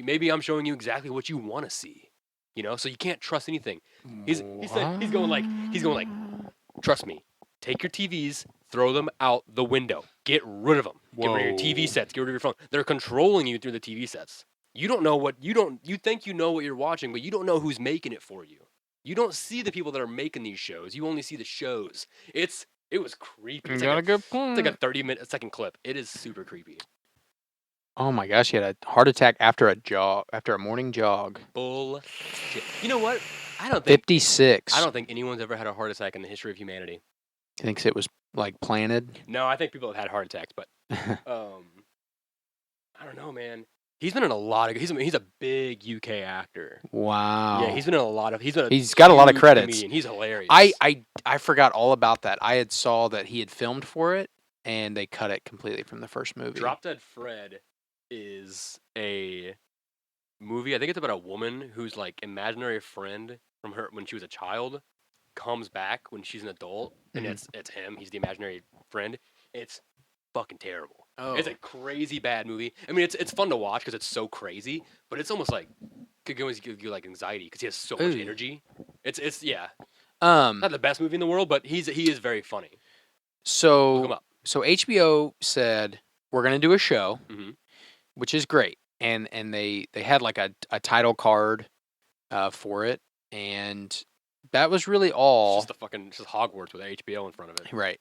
Maybe I'm showing you exactly what you want to see. You know, so you can't trust anything." He's going like, "Trust me. Take your TVs, throw them out the window. Get rid of them. Get rid of your TV sets. Get rid of your phone. They're controlling you through the TV sets. You don't know you think you know what you're watching, but you don't know who's making it for you. You don't see the people that are making these shows. You only see the shows. It was creepy. It's got a good point. It's like a 30-second clip. It is super creepy. Oh my gosh, he had a heart attack after a morning jog. Bullshit. You know what? 56. I don't think anyone's ever had a heart attack in the history of humanity. He thinks it was like planted? No, I think people have had heart attacks, but I don't know, man. He's been in a lot of. He's a big UK actor. Wow. Yeah, he's been in a lot of. He's got a lot of credits. Comedian. He's hilarious. I forgot all about that. I had saw that he had filmed for it, and they cut it completely from the first movie. Drop Dead Fred is a movie. I think it's about a woman whose like imaginary friend from her when she was a child comes back when she's an adult, and it's him. He's the imaginary friend. It's fucking terrible. Oh. It's a crazy bad movie. I mean, it's fun to watch because it's so crazy, but it's almost like could always give you like anxiety because he has so much energy. It's yeah. Not the best movie in the world, but he is very funny. So look him up. So HBO said we're gonna do a show, which is great, and they had like a title card for it, and that was really all. It's just Hogwarts with HBO in front of it. Right.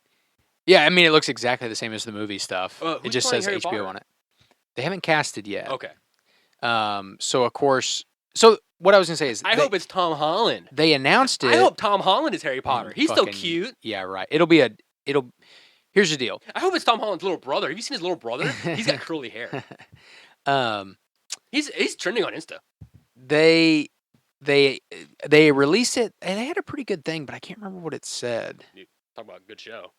Yeah, I mean, it looks exactly the same as the movie stuff. It just says Harry HBO Potter? on it. They haven't casted yet. Okay. So of course, so what I was gonna say is, I hope it's Tom Holland. They announced it. I hope Tom Holland is Harry Potter. He's so cute. Yeah, right. Here's the deal. I hope it's Tom Holland's little brother. Have you seen his little brother? He's got curly hair. He's trending on Insta. They released it, and they had a pretty good thing, but I can't remember what it said. Dude, talk about a good show.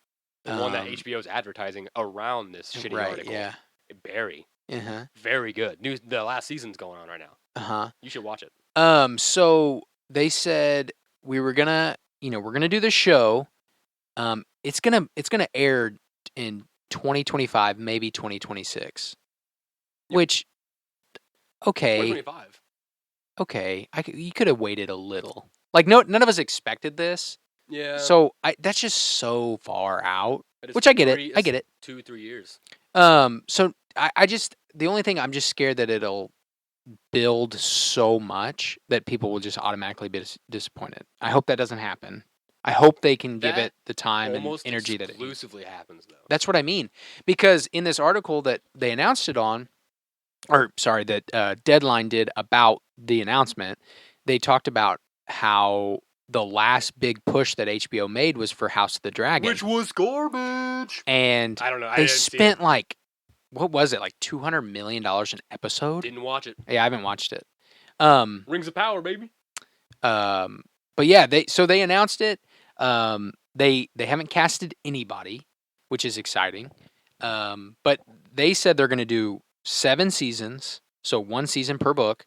The one that HBO is advertising around this shitty article. Yeah. Barry. Uh-huh. Very good. The last season's going on right now. Uh-huh. You should watch it. So they said we're gonna do the show. It's gonna air in 2025, maybe 2026. Yep. Which, okay. 2025. Okay, you could have waited a little. Like none of us expected this. Yeah. So that's just so far out. But it's Which I get it. I get it. 2-3 years. So I just the only thing I'm just scared that it'll build so much that people will just automatically be disappointed. I hope that doesn't happen. I hope they can give it the time and energy that it exclusively happens, though. That's what I mean. Because in this article that they announced it on, or sorry, that Deadline did about the announcement, they talked about how the last big push that HBO made was for House of the Dragon. Which was garbage. And I don't know. They spent like, what was it, like $200 million an episode? Didn't watch it. Yeah, I haven't watched it. Rings of Power, baby. But yeah, they announced it. They haven't casted anybody, which is exciting. But they said they're going to do 7 seasons, so 1 season per book.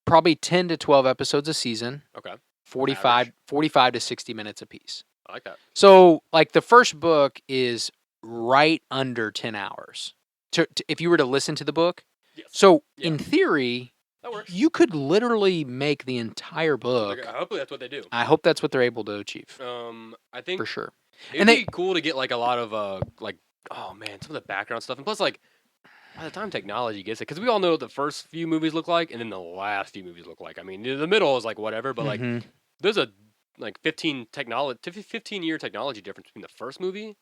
Probably 10 to 12 episodes a season. Okay. 45 to 60 minutes apiece. I like that. So, like, the first book is right under 10 hours. If you were to listen to the book. Yes. So, in theory, that works. You could literally make the entire book. Okay, hopefully that's what they do. I hope that's what they're able to achieve. I think for sure. It'd be cool to get like a lot of oh man, some of the background stuff, and plus like by the time technology gets it, because we all know what the first few movies look like, and then the last few movies look like. I mean, the middle is like whatever, but like there's a like 15-year technology difference between the first movie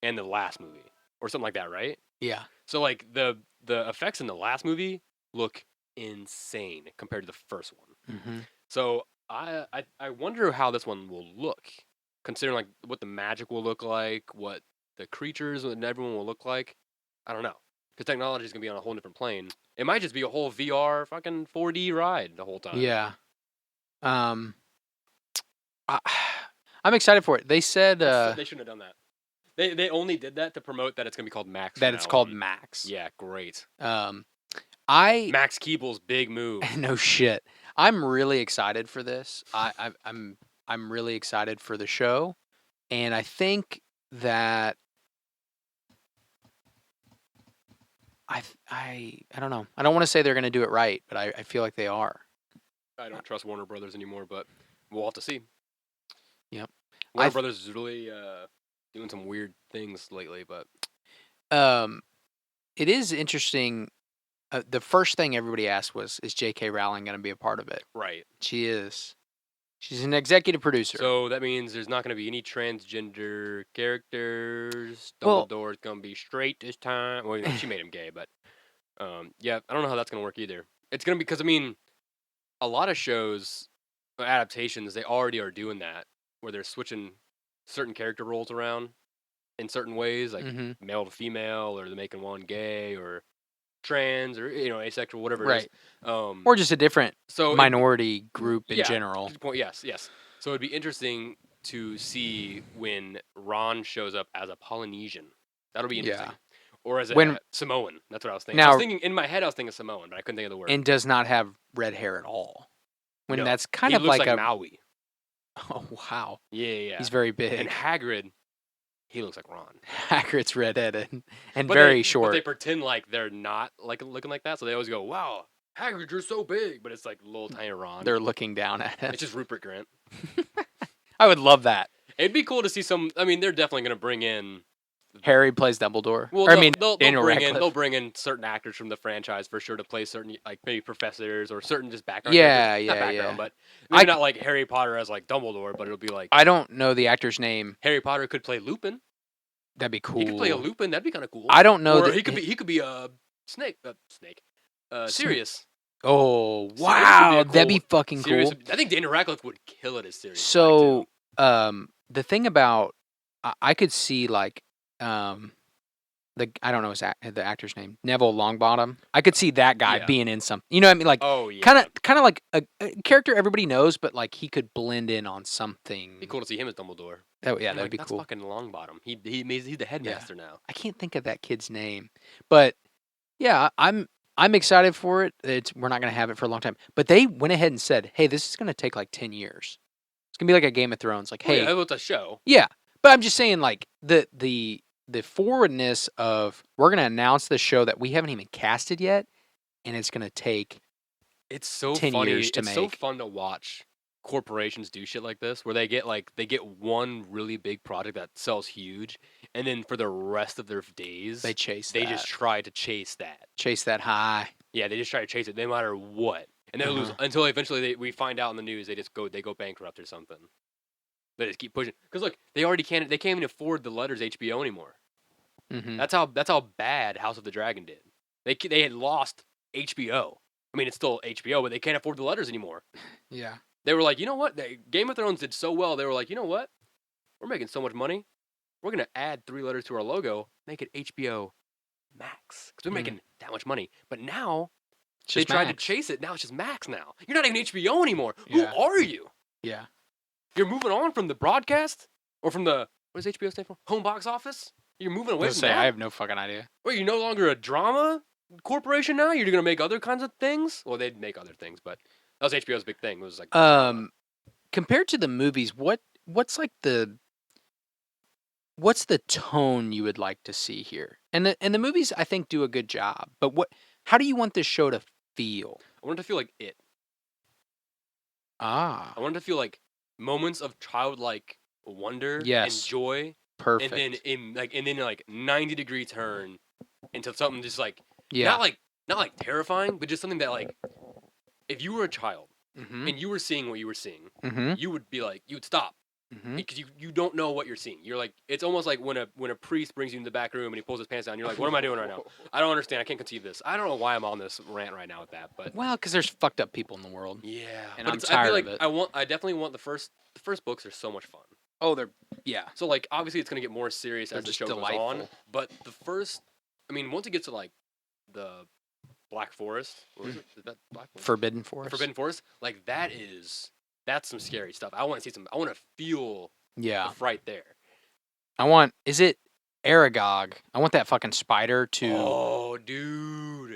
and the last movie, or something like that, right? Yeah. So like the effects in the last movie look insane compared to the first one. Mm-hmm. So I wonder how this one will look, considering like what the magic will look like, what the creatures and everyone will look like. I don't know, because technology is gonna be on a whole different plane. It might just be a whole VR fucking 4D ride the whole time. Yeah. I'm excited for it. They said they shouldn't have done that. They only did that to promote that it's gonna be called Max. That it's called Max. Yeah, great. Max Keeble's big move. No shit. I'm really excited for this. I'm really excited for the show, and I think that I don't know. I don't want to say they're going to do it right, but I feel like they are. I don't trust Warner Brothers anymore, but we'll have to see. Yep. Warner Brothers is really doing some weird things lately, but it is interesting. The first thing everybody asked was, is J.K. Rowling going to be a part of it? Right. She is. She's an executive producer. So that means there's not going to be any transgender characters. Dumbledore's going to be straight this time. Well, she made him gay, but yeah, I don't know how that's going to work either. It's going to be, because, I mean, a lot of shows, adaptations, they already are doing that, where they're switching certain character roles around in certain ways, like male to female, or they're making one gay, or trans, or asexual, whatever it is. Or just a different minority group in general. Yes. So it'd be interesting to see when Ron shows up as a Polynesian. That'll be interesting. Yeah. Or as a Samoan. That's what I was thinking. Now, in my head, I was thinking Samoan, but I couldn't think of the word. And does not have red hair at all. No, that's kind he of looks like Maui. Oh, wow. Yeah. He's very big. And Hagrid, he looks like Ron. Hagrid's redheaded and very short. But they pretend like they're not looking like that, so they always go, "Wow, Hagrid, you're so big," but it's like little tiny Ron. They're looking down at him. It's just Rupert Grint. I would love that. It'd be cool to see some. I mean, they're definitely going to bring in. Harry plays Dumbledore. Well, they'll bring in certain actors from the franchise for sure to play certain, like maybe professors or certain just background. Yeah. But maybe not like Harry Potter as like Dumbledore, but it'll be like. I don't know the actor's name. Harry Potter could play Lupin. That'd be cool. He could play a Lupin. That'd be kind of cool. I don't know. Or he could be a Snake. Sirius. Oh wow, that'd be fucking cool. I think Daniel Radcliffe would kill it as Sirius. So, the thing about I could see like I don't know the actor's name, Neville Longbottom. I could see that guy being in something. You know what I mean? Like, kind of like a character everybody knows, but like he could blend in on something. It'd be cool to see him as Dumbledore. That'd be that's cool. Fucking Longbottom. He's the headmaster now. I can't think of that kid's name, but yeah, I'm excited for it. We're not going to have it for a long time, but they went ahead and said, "Hey, this is going to take like 10 years. It's going to be like a Game of Thrones." Like, hey, it's a show. Yeah, but I'm just saying, like the forwardness of we're going to announce the show that we haven't even casted yet, and it's going to take It's so 10 funny. years to It's so make. fun to watch corporations do shit like this, where they get one really big project that sells huge, and then for the rest of their days, They chase they that. just try to chase that. Chase that high. Yeah, they just try to chase it, no matter what, and they lose until eventually we find out in the news they go bankrupt or something. They just keep pushing because look, they can't even afford the letters HBO anymore. Mm-hmm. That's how bad House of the Dragon did. They had lost HBO. I mean, it's still HBO, but they can't afford the letters anymore. Yeah. They were like, you know what? Game of Thrones did so well. They were like, you know what? We're making so much money. We're gonna add 3 letters to our logo, make it HBO Max, because we're making that much money. But now they tried to chase it. Now it's just Max. Now you're not even HBO anymore. Yeah. Who are you? Yeah. You're moving on from the broadcast or from the what does HBO stand for? Home box office. You're moving away from that. I have no fucking idea. Wait, you're no longer a drama corporation now? You're gonna make other kinds of things? Well, they'd make other things, but that was HBO's big thing. It was like compared to the movies, what's the tone you would like to see here? And the movies I think do a good job, but how do you want this show to feel? I want it to feel like it. I want it to feel like moments of childlike wonder and joy. Perfect. And then 90-degree turn into something just like not like terrifying, but just something that like if you were a child and you were seeing what you were seeing, you would be like you would stop because you don't know what you're seeing. You're like it's almost like when a priest brings you in the back room and he pulls his pants down. You're like, what am I doing right now? I don't understand. I can't conceive this. I don't know why I'm on this rant right now with that, but because there's fucked up people in the world. Yeah, and I'm tired of it. I definitely want the first books are so much fun. Oh, So like obviously it's gonna get more serious as the show goes on, but the first, I mean, once it gets to like the Black Forest, or is that Black Forest? Forbidden Forest. Forbidden Forest, like that's some scary stuff. I want to see I want to feel the fright there. Is it Aragog? I want that fucking spider to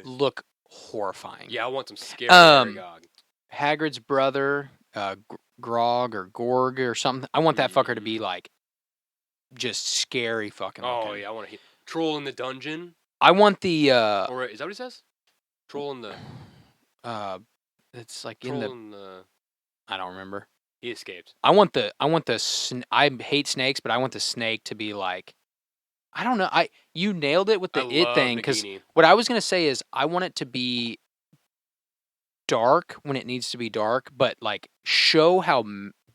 look horrifying. Yeah, I want some scary Aragog. Hagrid's brother, Grog or Gorg or something. I want that fucker to be like just scary fucking looking. Oh yeah, I want to Troll in the Dungeon. I want the or is that what he says? Troll in the it's like Troll in the I don't remember. He escaped. I want the I hate snakes, but I want the snake to be like I don't know. You nailed it with the it thing because what I was gonna say is I want it to be dark when it needs to be dark, but like show how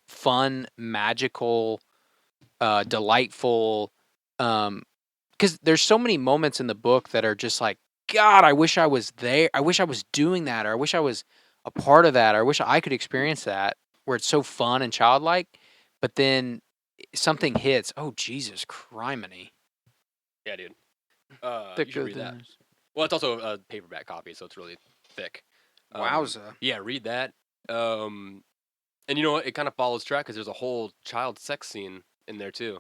fun, magical, delightful. Because there's so many moments in the book that are just like, God, I wish I was there. I wish I was doing that, or I wish I was a part of that, or I wish I could experience that, where it's so fun and childlike. But then something hits. Oh Jesus, criminy! Yeah, dude. You should read that. Well, it's also a paperback copy, so it's really thick. Wowza. Yeah, read that. And you know what? It kind of follows track because there's a whole child sex scene in there too.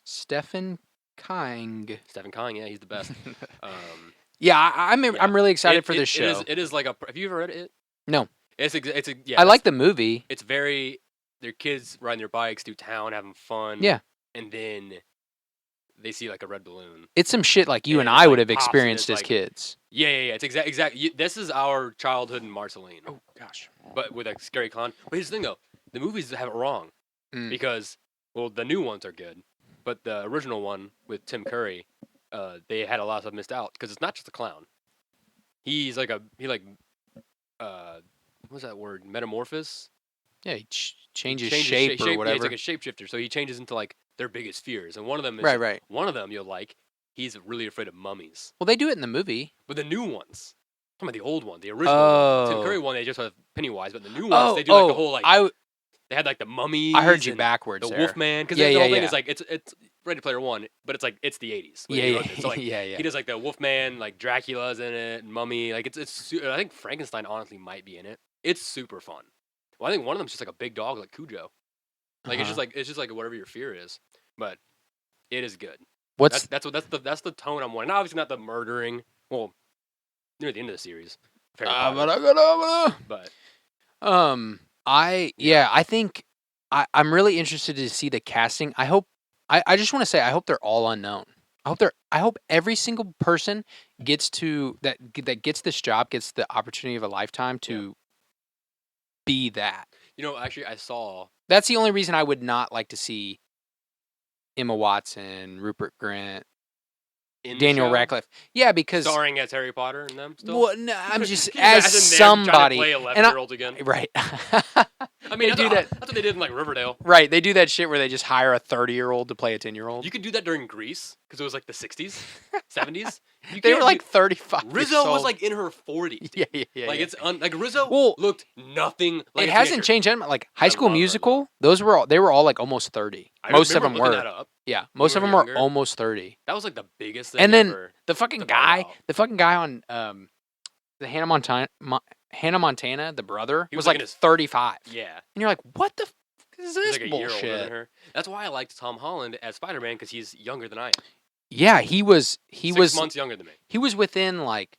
Stephen King, yeah, he's the best. I'm really excited for this show. It is like a. Have you ever read it? No. I like the movie. It's very. Their kids riding their bikes through town, having fun. Yeah. And then they see like a red balloon. It's some shit like you and I would have experienced as kids. Yeah. It's exactly. This is our childhood in Marceline. Oh gosh. But with a scary clown. But here's the thing though, the movies have it wrong because the new ones are good, but the original one with Tim Curry, they had a lot of stuff missed out because it's not just a clown. He's like what's that word? Metamorphosis. Yeah, he changes shape or whatever. Yeah, he's like a shapeshifter, so he changes into like their biggest fears, and one of them is right. One of them you'll like. He's really afraid of mummies. Well, they do it in the movie, but the new ones. I'm talking about the old one, the original one. Tim Curry one, they just have Pennywise, but the new ones they do like the whole like. They had like the mummies. I heard you backwards. The Wolfman, because the whole thing is like it's Ready Player One, but it's like it's the 80s. So like, he does like the Wolfman, like Dracula's in it, and Mummy. Like it's. I think Frankenstein honestly might be in it. It's super fun. Well, I think one of them's just like a big dog, like Cujo. Like it's just like whatever your fear is, but it is good. That's the tone I'm wanting. Now, obviously not the murdering. Well, near the end of the series. But I think I'm really interested to see the casting. I just want to say I hope they're all unknown. I hope every single person gets that gets this job gets the opportunity of a lifetime to be that. Actually, I saw. That's the only reason I would not like to see Emma Watson, Rupert Grint, In Daniel the show, Radcliffe. Yeah, because starring as Harry Potter and them still. well, no, I'm just Can you as imagine them somebody. trying to play And 11-year-olds again? right. I mean, they do that. That's what they did in like Riverdale. Right, they do that shit where they just hire a 30-year-old to play a 10-year-old. You could do that during Grease because it was like the 60s, 70s. They were like 35. Rizzo was like in her 40s. Yeah. Like it's like Rizzo Well, looked nothing like it a hasn't teenager. changed. Like High School love Musical, they were all like almost 30. Most of them looking were. that up. Yeah, most we of were them younger. are almost 30. That was like the biggest thing And then ever. the fucking to find guy out. on the Hannah Montana, the brother, He was was like like in his 35. Yeah. And you're like, what the f- is He's this like a year older than bullshit? her. That's why I liked Tom Holland as Spider-Man because he's younger than I am. Yeah, he was 6 months younger than me. he was within like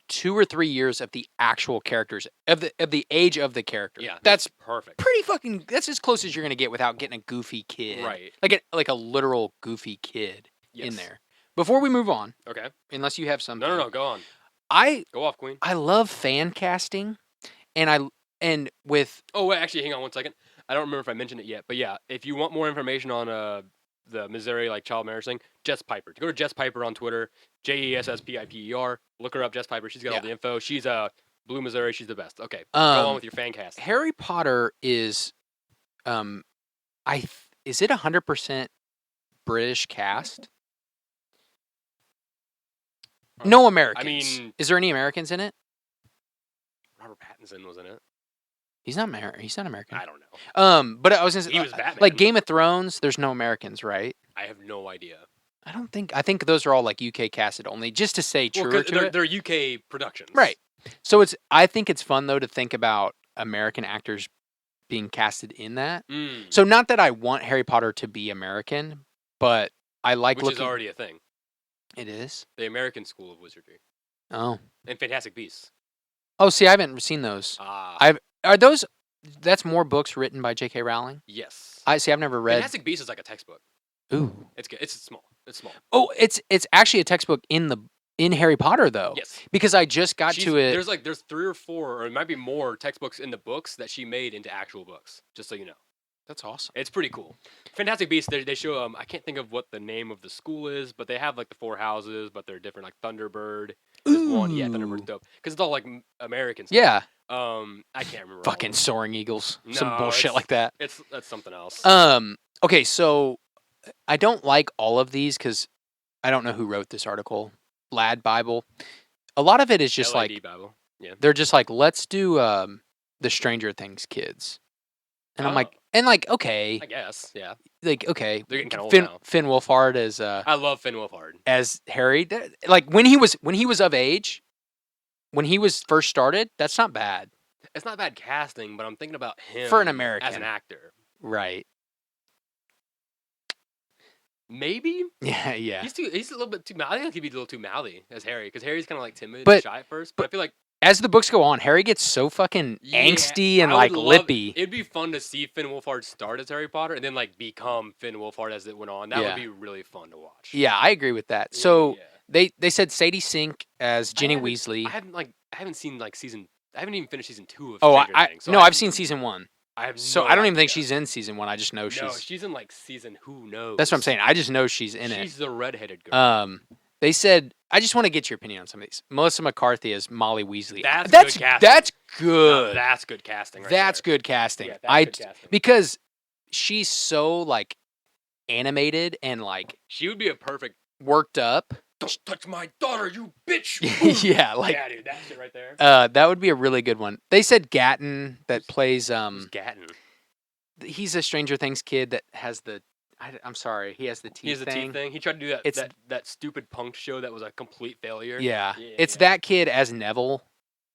2 or 3 years of the actual characters of the age of the character. Yeah, That's perfect. pretty fucking. That's as close as you're gonna get without getting a goofy kid, Right. Like a literal goofy kid in Yes. there. Before we move on, Okay. unless you have something, No. Go on. I Go off, Queen. love fan casting, and with Oh wait, actually, hang on 1 second. I don't remember if I mentioned it yet, but yeah, if you want more information on the Missouri like child marriage thing, Jess Piper. Go to Jess Piper on Twitter, JESSPIPER. Look her up, Jess Piper. She's got all the info. She's Blue Missouri. She's the best. Okay, go on with your fan cast. Harry Potter is, is it 100% British cast? No Americans. mean- is there any Americans in it? Robert Pattinson was in it. He's not American. I don't know. But I was gonna say, He was Batman. like Game of Thrones. There's no Americans, right? I have no idea. I think those are all like UK casted only, just to say Well, truer 'cause to it. they're UK productions. Right. So I think it's fun though to think about American actors being casted in that. Mm, So not that I want Harry Potter to be American, but I like which looking. is already a thing. It is. The American School of Wizardry Oh. and Fantastic Beasts. Oh, see, I haven't seen those. Are those? That's more books written by J.K. Rowling. Yes. I see. I've never read. Fantastic Beasts is like a textbook. Ooh. It's good. It's small. It's small. Oh, it's actually a textbook in Harry Potter though. Yes. Because I just got to it. There's 3 or 4, or it might be more textbooks in the books that she made into actual books. Just so you know, That's awesome. it's pretty cool. Fantastic Beasts. They show I can't think of what the name of the school is, but they have like the 4 houses, but they're different. Like Thunderbird is one. Yeah, Thunderbird's dope because it's all like American stuff. Yeah. I can't remember. all Fucking of them. soaring eagles. Some No, bullshit like that. That's something else. Okay, so I don't like all of these because I don't know who wrote this article. Lad Bible. A lot of it is just LAD like Bible. Yeah. they're just like, let's do the Stranger Things kids. And I'm like, okay. I guess. Yeah. Like, okay. They're getting kind of old Finn, now. Finn Wolfhard as I love Finn Wolfhard. as Harry. Like when he was of age, when he was first started, that's not bad. It's not bad casting, but I'm thinking about him For an American. as an actor. Right. Maybe Yeah, yeah. he's a little bit too. I think he'd be a little too mouthy as Harry because Harry's kind of like timid, But- and shy at first. But I feel like As the books go on, Harry gets so fucking angsty and I like would love- lippy. It'd be fun to see Finn Wolfhard start as Harry Potter and then like become Finn Wolfhard as it went on. That Yeah. would be really fun to watch. Yeah, I agree with that. So Yeah. they said Sadie Sink as Ginny haven't- Weasley. I haven't seen like season. I haven't even finished season 2 of. Oh, Stranger Things, so no, I I've seen season 1. I have So no I don't even think idea. she's in season 1. I just know No, she's. she's in like season. Who knows? That's what I'm saying. I just know she's in She's the redheaded girl. it. They said I just want to get your opinion on some of these. Melissa McCarthy as Molly Weasley. That's good casting. That's No, good. that's good casting. Right That's there. good casting. Yeah, that's good casting. Because she's so like animated and like She would be a perfect. worked up. Don't touch my daughter, you bitch! Yeah, like yeah, dude, that shit right there. that would be a really good one. They said Gatton that plays Who's Gatton? he's a Stranger Things kid that has the I'm sorry, he has the teeth He has the thing. teeth thing. He tried to do that. It's- that stupid punk show that was a complete failure. Yeah. Yeah, It's yeah. that kid as Neville,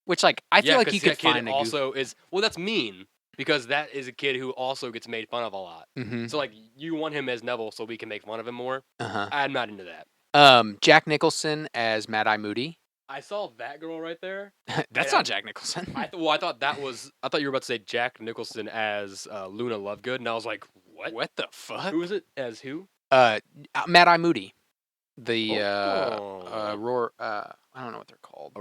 which like I feel like 'cause you could that kid find a also is that's mean because that is a kid who also gets made fun of a lot. Mm-hmm. So like you want him as Neville so we can make fun of him more. Uh-huh. I'm not into that. Jack Nicholson as Mad Eye Moody. I saw that girl right there. That's Yeah. not Jack Nicholson. I thought you were about to say Jack Nicholson as Luna Lovegood, and I was like, what? What the fuck? Who is it as who? Mad Eye Moody. The Oh. roar. I don't know what they're called.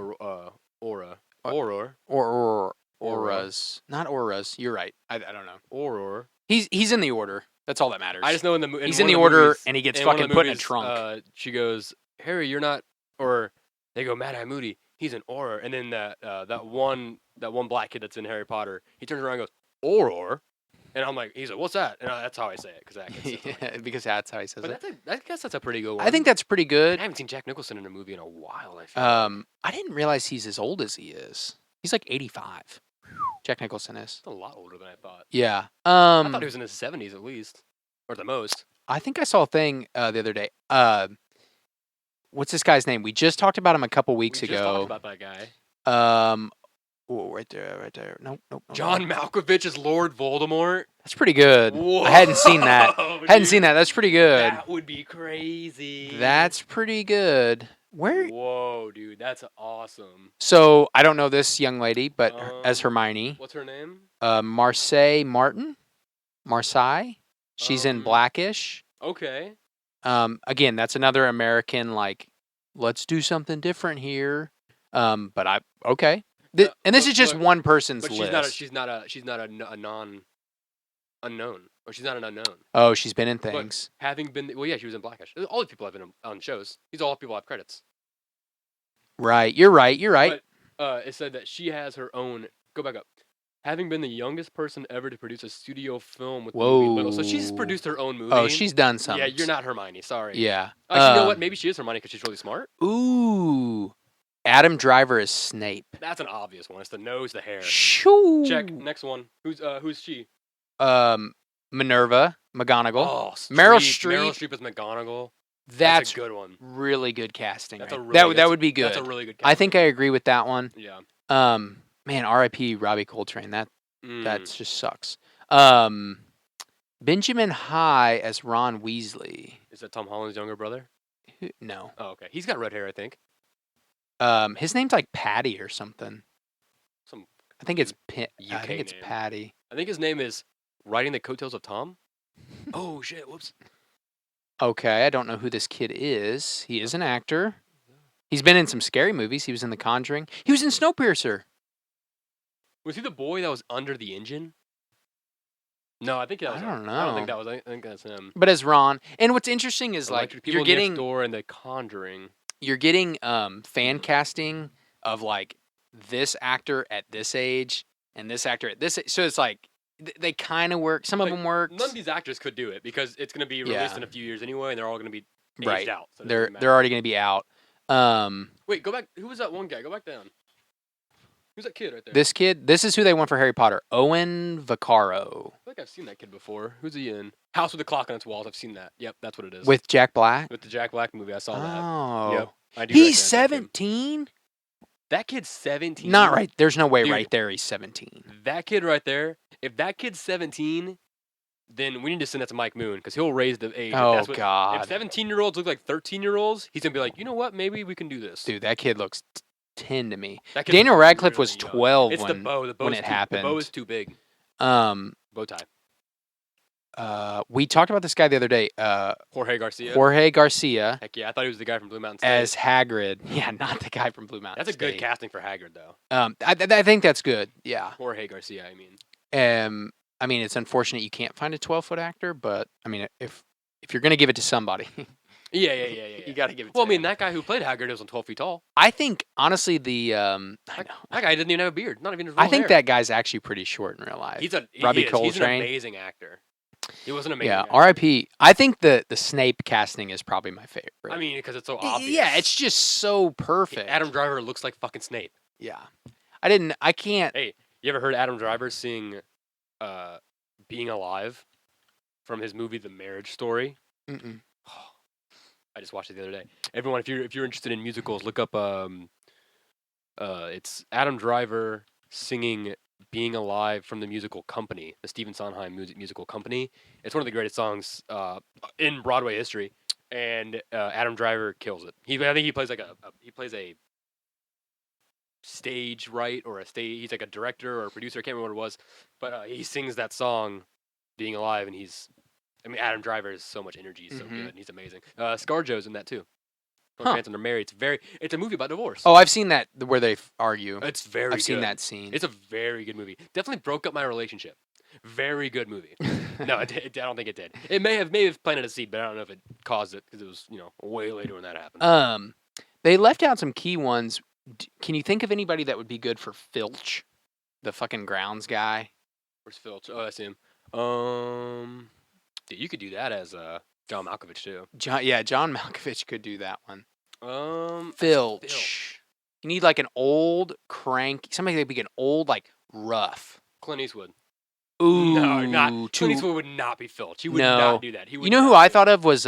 Aura. What? Auror. Or Aura. auras. Not auras. You're right. I don't know. Auror. He's in the order. That's all that matters. I just know he's in the order, and he gets fucking put in a movies, trunk. She goes, Harry, you're not, or they go, Mad Eye Moody, he's an Auror, and then that one black kid that's in Harry Potter, he turns around and goes, Auror, and I'm like, he's like, what's that? And that's how I say it because that kid says it. Yeah, because that's how he says But it. I guess that's a pretty good one. I think that's pretty good. I haven't seen Jack Nicholson in a movie in a while. I feel like. I didn't realize he's as old as he is. He's like 85. Jack Nicholson is. That's a lot older than I thought. Yeah. I thought he was in his 70s at least, or the most. I think I saw a thing the other day. What's this guy's name? We just talked about him a couple weeks ago. We just talked about that guy. Right there. Nope. John Malkovich is Lord Voldemort. That's pretty good. Whoa, I hadn't seen that. That's pretty good. That would be crazy. That's pretty good. Where? Whoa, dude, that's awesome. So I don't know this young lady, but as Hermione. What's her name? Marseille Martin. Marseille. She's in Blackish. Okay. Again, that's another American, like, let's do something different here. But okay. And this is just one person's list. She's not a non unknown, or she's not an unknown. Oh, she's been in things. But having been, she was in Blackish. All the people have been on shows. These all people have credits. Right. You're right. But, it said that she has her own. Go back up. Having been the youngest person ever to produce a studio film with the movie Little. So she's produced her own movie. Oh, she's done something. Yeah, you're not Hermione. Sorry. Yeah. Actually, you know what? Maybe she is Hermione because she's really smart. Ooh. Adam Driver is Snape. That's an obvious one. It's the nose, the hair. Shoo. Check. Next one. Who's she? Minerva McGonagall. Oh, Meryl Streep. Meryl Streep is McGonagall. That's a good one. Really good casting. That's that would be good. That's a really good casting. I think I agree with that one. Yeah. Man, R.I.P. Robbie Coltrane. That just sucks. Benjamin High as Ron Weasley. Is that Tom Holland's younger brother? No. Oh, okay. He's got red hair, I think. His name's like Patty or something. I think it's name. Patty. I think his name is Riding the Coattails of Tom. Oh shit! Whoops. Okay, I don't know who this kid is. He is an actor. He's been in some scary movies. He was in The Conjuring. He was in Snowpiercer. Was he the boy that was under the engine? No, I think that was. I don't know. I don't think that was. I think that's him. But as Ron, and what's interesting is like you're getting next door in The Conjuring. You're getting fan casting of like this actor at this age and this actor at this age. So it's like they kind of work. Some of them work. None of these actors could do it because it's going to be released in a few years anyway, and they're all going to be aged out. So they're already going to be out. Wait, go back. Who was that one guy? Go back down. Who's that kid right there? This kid. This is who they want for Harry Potter. Owen Vaccaro. I think I've seen that kid before. Who's he in? House with the Clock on its Walls. I've seen that. Yep, that's what it is. With Jack Black? With the Jack Black movie. I saw that. Oh. Yep. I do. He's 17? That kid's 17. Not right. There's no way right there he's 17. That kid right there, if that kid's 17, then we need to send that to Mike Moon because he'll raise the age. Oh, God. If 17-year-olds look like 13-year-olds, he's going to be like, you know what? Maybe we can do this. Dude, that kid looks 10 to me. Daniel Radcliffe was 12 it's when, the bow. when it happened. The bow is too big. Bow tie. We talked about this guy the other day. Jorge Garcia. Heck yeah, I thought he was the guy from Blue Mountain State. As Hagrid. Yeah, not the guy from Blue Mountain That's a good casting for Hagrid, though. I think that's good. Yeah. Jorge Garcia, I mean. I mean, it's unfortunate you can't find a 12-foot actor, but I mean, if you're gonna give it to somebody, yeah, you got to give it. Well, I mean, that guy who played Hagrid was 12 feet tall. I think honestly, that guy didn't even have a beard. Not even his real hair. that guy's actually pretty short in real life. Robbie Coltrane. He's an amazing actor. He was an amazing. Yeah, actor. R.I.P. I think the Snape casting is probably my favorite. I mean, because it's so obvious. Yeah, it's just so perfect. Adam Driver looks like fucking Snape. Yeah, I can't. Hey, you ever heard Adam Driver sing Being Alive from his movie The Marriage Story? Mm-mm. I just watched it the other day. Everyone, if you're interested in musicals, look up it's Adam Driver singing Being Alive from the musical Company, the Stephen Sondheim musical Company. It's one of the greatest songs in Broadway history, and Adam Driver kills it. I think he plays like a stage right or a stage. He's like a director or a producer. I can't remember what it was, but he sings that song, Being Alive, and he's I mean, Adam Driver has so much energy. He's so Mhm. good. He's amazing. ScarJo's in that too. Huh. Manson are married. It's a movie about divorce. Oh, I've seen that where they argue. It's very good. I've seen that scene. It's a very good movie. Definitely broke up my relationship. Very good movie. No, I don't think it did. It may have planted a seed, but I don't know if it caused it because it was way later when that happened. They left out some key ones. Can you think of anybody that would be good for Filch, the fucking grounds guy? Where's Filch? Oh, I see him. Dude, you could do that as John Malkovich too. John Malkovich could do that one. Filch. You need like an old crank, somebody that be an old like rough. Clint Eastwood. Ooh, no, not Clint Eastwood would not be Filch. He would not do that. You know who I thought of was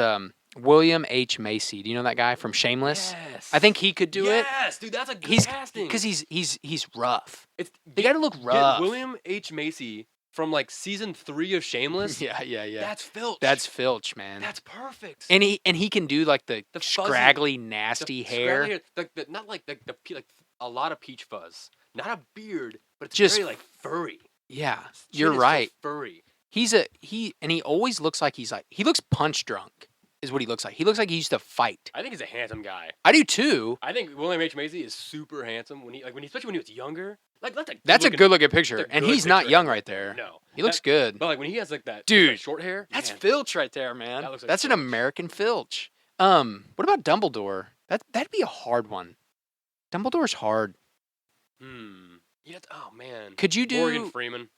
William H. Macy. Do you know that guy from Shameless? Yes. I think he could do it. Yes, dude, that's a good casting. Because he's rough. They got to look rough. Get William H. Macy from like season 3 of Shameless. Yeah. That's Filch. That's Filch, man. That's perfect. And he can do like the fuzzy, scraggly, nasty hair. Not like the a lot of peach fuzz. Not a beard, but it's Just very like furry. Yeah, His you're chin is right. just furry. He always looks like he looks punch drunk. Is what he looks like. He looks like he used to fight. I think he's a handsome guy. I do too. I think William H. Macy is super handsome especially when he was younger. Like that's a good looking picture, and he's not young right there. No, he looks good. But like when he has like that dude short hair, that's man. Filch right there, man. That looks like that's an Filch. American Filch. What about Dumbledore? That'd be a hard one. Dumbledore's hard. Oh man. Could you do Morgan Freeman?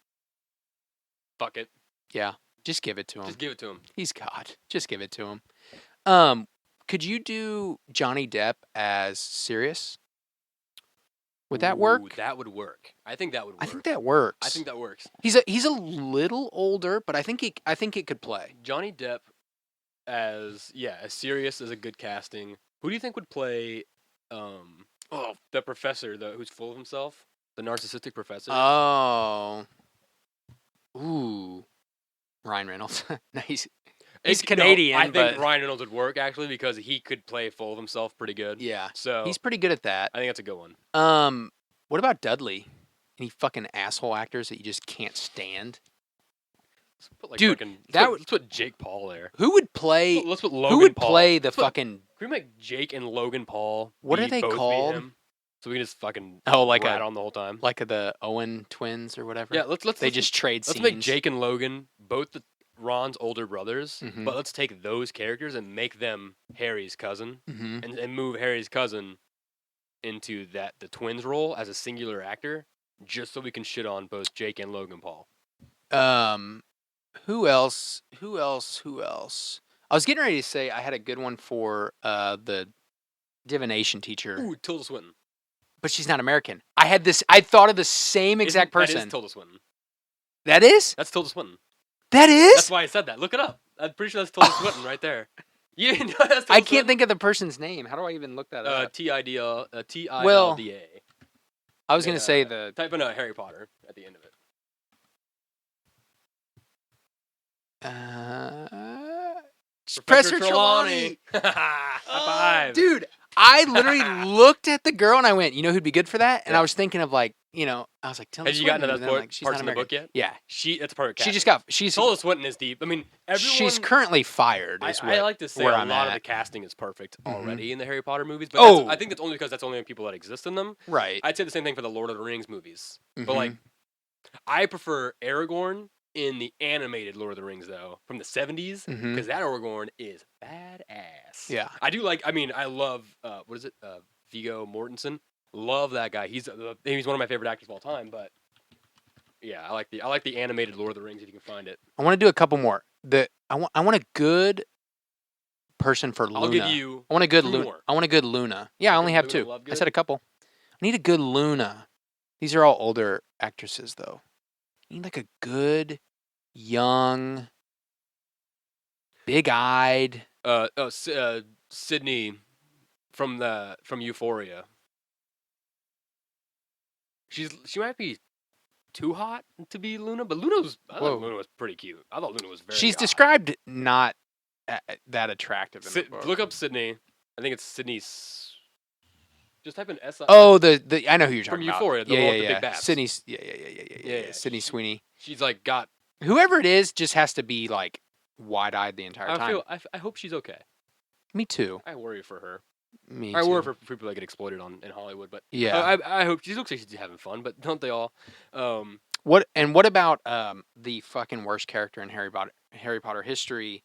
Fuck it. Yeah, just give it to him. Just give it to him. He's God. Just give it to him. Could you do Johnny Depp as Sirius? Would that work? That would work. I think that would work. I think that works. I think that works. He's a little older, but I think it could play. Johnny Depp as Sirius is a good casting. Who do you think would play the professor who's full of himself? The narcissistic professor? Oh. Ooh. Ryan Reynolds. No, he's Canadian. I think Ryan Reynolds would work actually because he could play full of himself pretty good. Yeah. So he's pretty good at that. I think that's a good one. What about Dudley? Any fucking asshole actors that you just can't stand? Let's put, like, dude, let's put Jake Paul there. Who would play? Let's put Logan Who would Paul. play the fucking? Can we make Jake and Logan Paul? What are they both called? Him, so we can just fucking like rat on the whole time. Like the Owen twins or whatever. Yeah, let's just trade scenes. Let's make Jake and Logan both Ron's older brothers, Mhm. but let's take those characters and make them Harry's cousin, Mhm. and move Harry's cousin into the twins role as a singular actor, just so we can shit on both Jake and Logan Paul. Who else? I was getting ready to say I had a good one for the divination teacher. Ooh, Tilda Swinton. But she's not American. I thought of the same exact person. That is Tilda Swinton. That is? That's Tilda Swinton. That is? That's why I said that. Look it up. I'm pretty sure that's Tilda Swinton right there. You know that's Tilda I can't Swinton? think of the person's name. How do I even look that up? Tilda. I was going to say the... Type in Harry Potter at the end of it. Professor Trelawney. High five. Dude, I literally looked at the girl and I went, you know who'd be good for that? And I was thinking of like, I was like, Have you gotten to that part, she's parts not in the book American. yet? Yeah. That's a perfect casting. She's Tilda Swinton is deep. I mean, everyone... She's currently fired. I like to say where a I'm lot at. of the casting is perfect already in the Harry Potter movies. But I think that's only because that's only people that exist in them. Right. I'd say the same thing for the Lord of the Rings movies. Mhm. But like, I prefer Aragorn in the animated Lord of the Rings though, from the 70s, Mhm. because that Aragorn is badass. Yeah. I love Viggo Mortensen. Love that guy. He's one of my favorite actors of all time. But yeah, I like the animated Lord of the Rings if you can find it. I want to do a couple more. I want a good person for Luna. I'll give you. I want a good two Luna. more. I want a good Luna. Yeah, I only have Luna two. Lovegood? I said a couple. I need a good Luna. These are all older actresses though. I need like a good, young, big-eyed. Sydney from Euphoria. She might be too hot to be Luna, but I thought Luna was pretty cute. I thought Luna was very. She's hot. described not that attractive. In the book. Look up Sydney. I think it's Sydney's. Just type in S. Oh, I know who you're from talking about. Euphoria. The one with the big babs. Sydney's. Yeah. Sydney Sweeney. She's like got. Whoever it is just has to be like wide-eyed the entire time. I hope she's okay. Me too. I worry for her. Me I too. worry for people that get exploited in Hollywood, but Yeah. I hope she looks like she's having fun, but don't they all? What about the fucking worst character in Harry Potter history?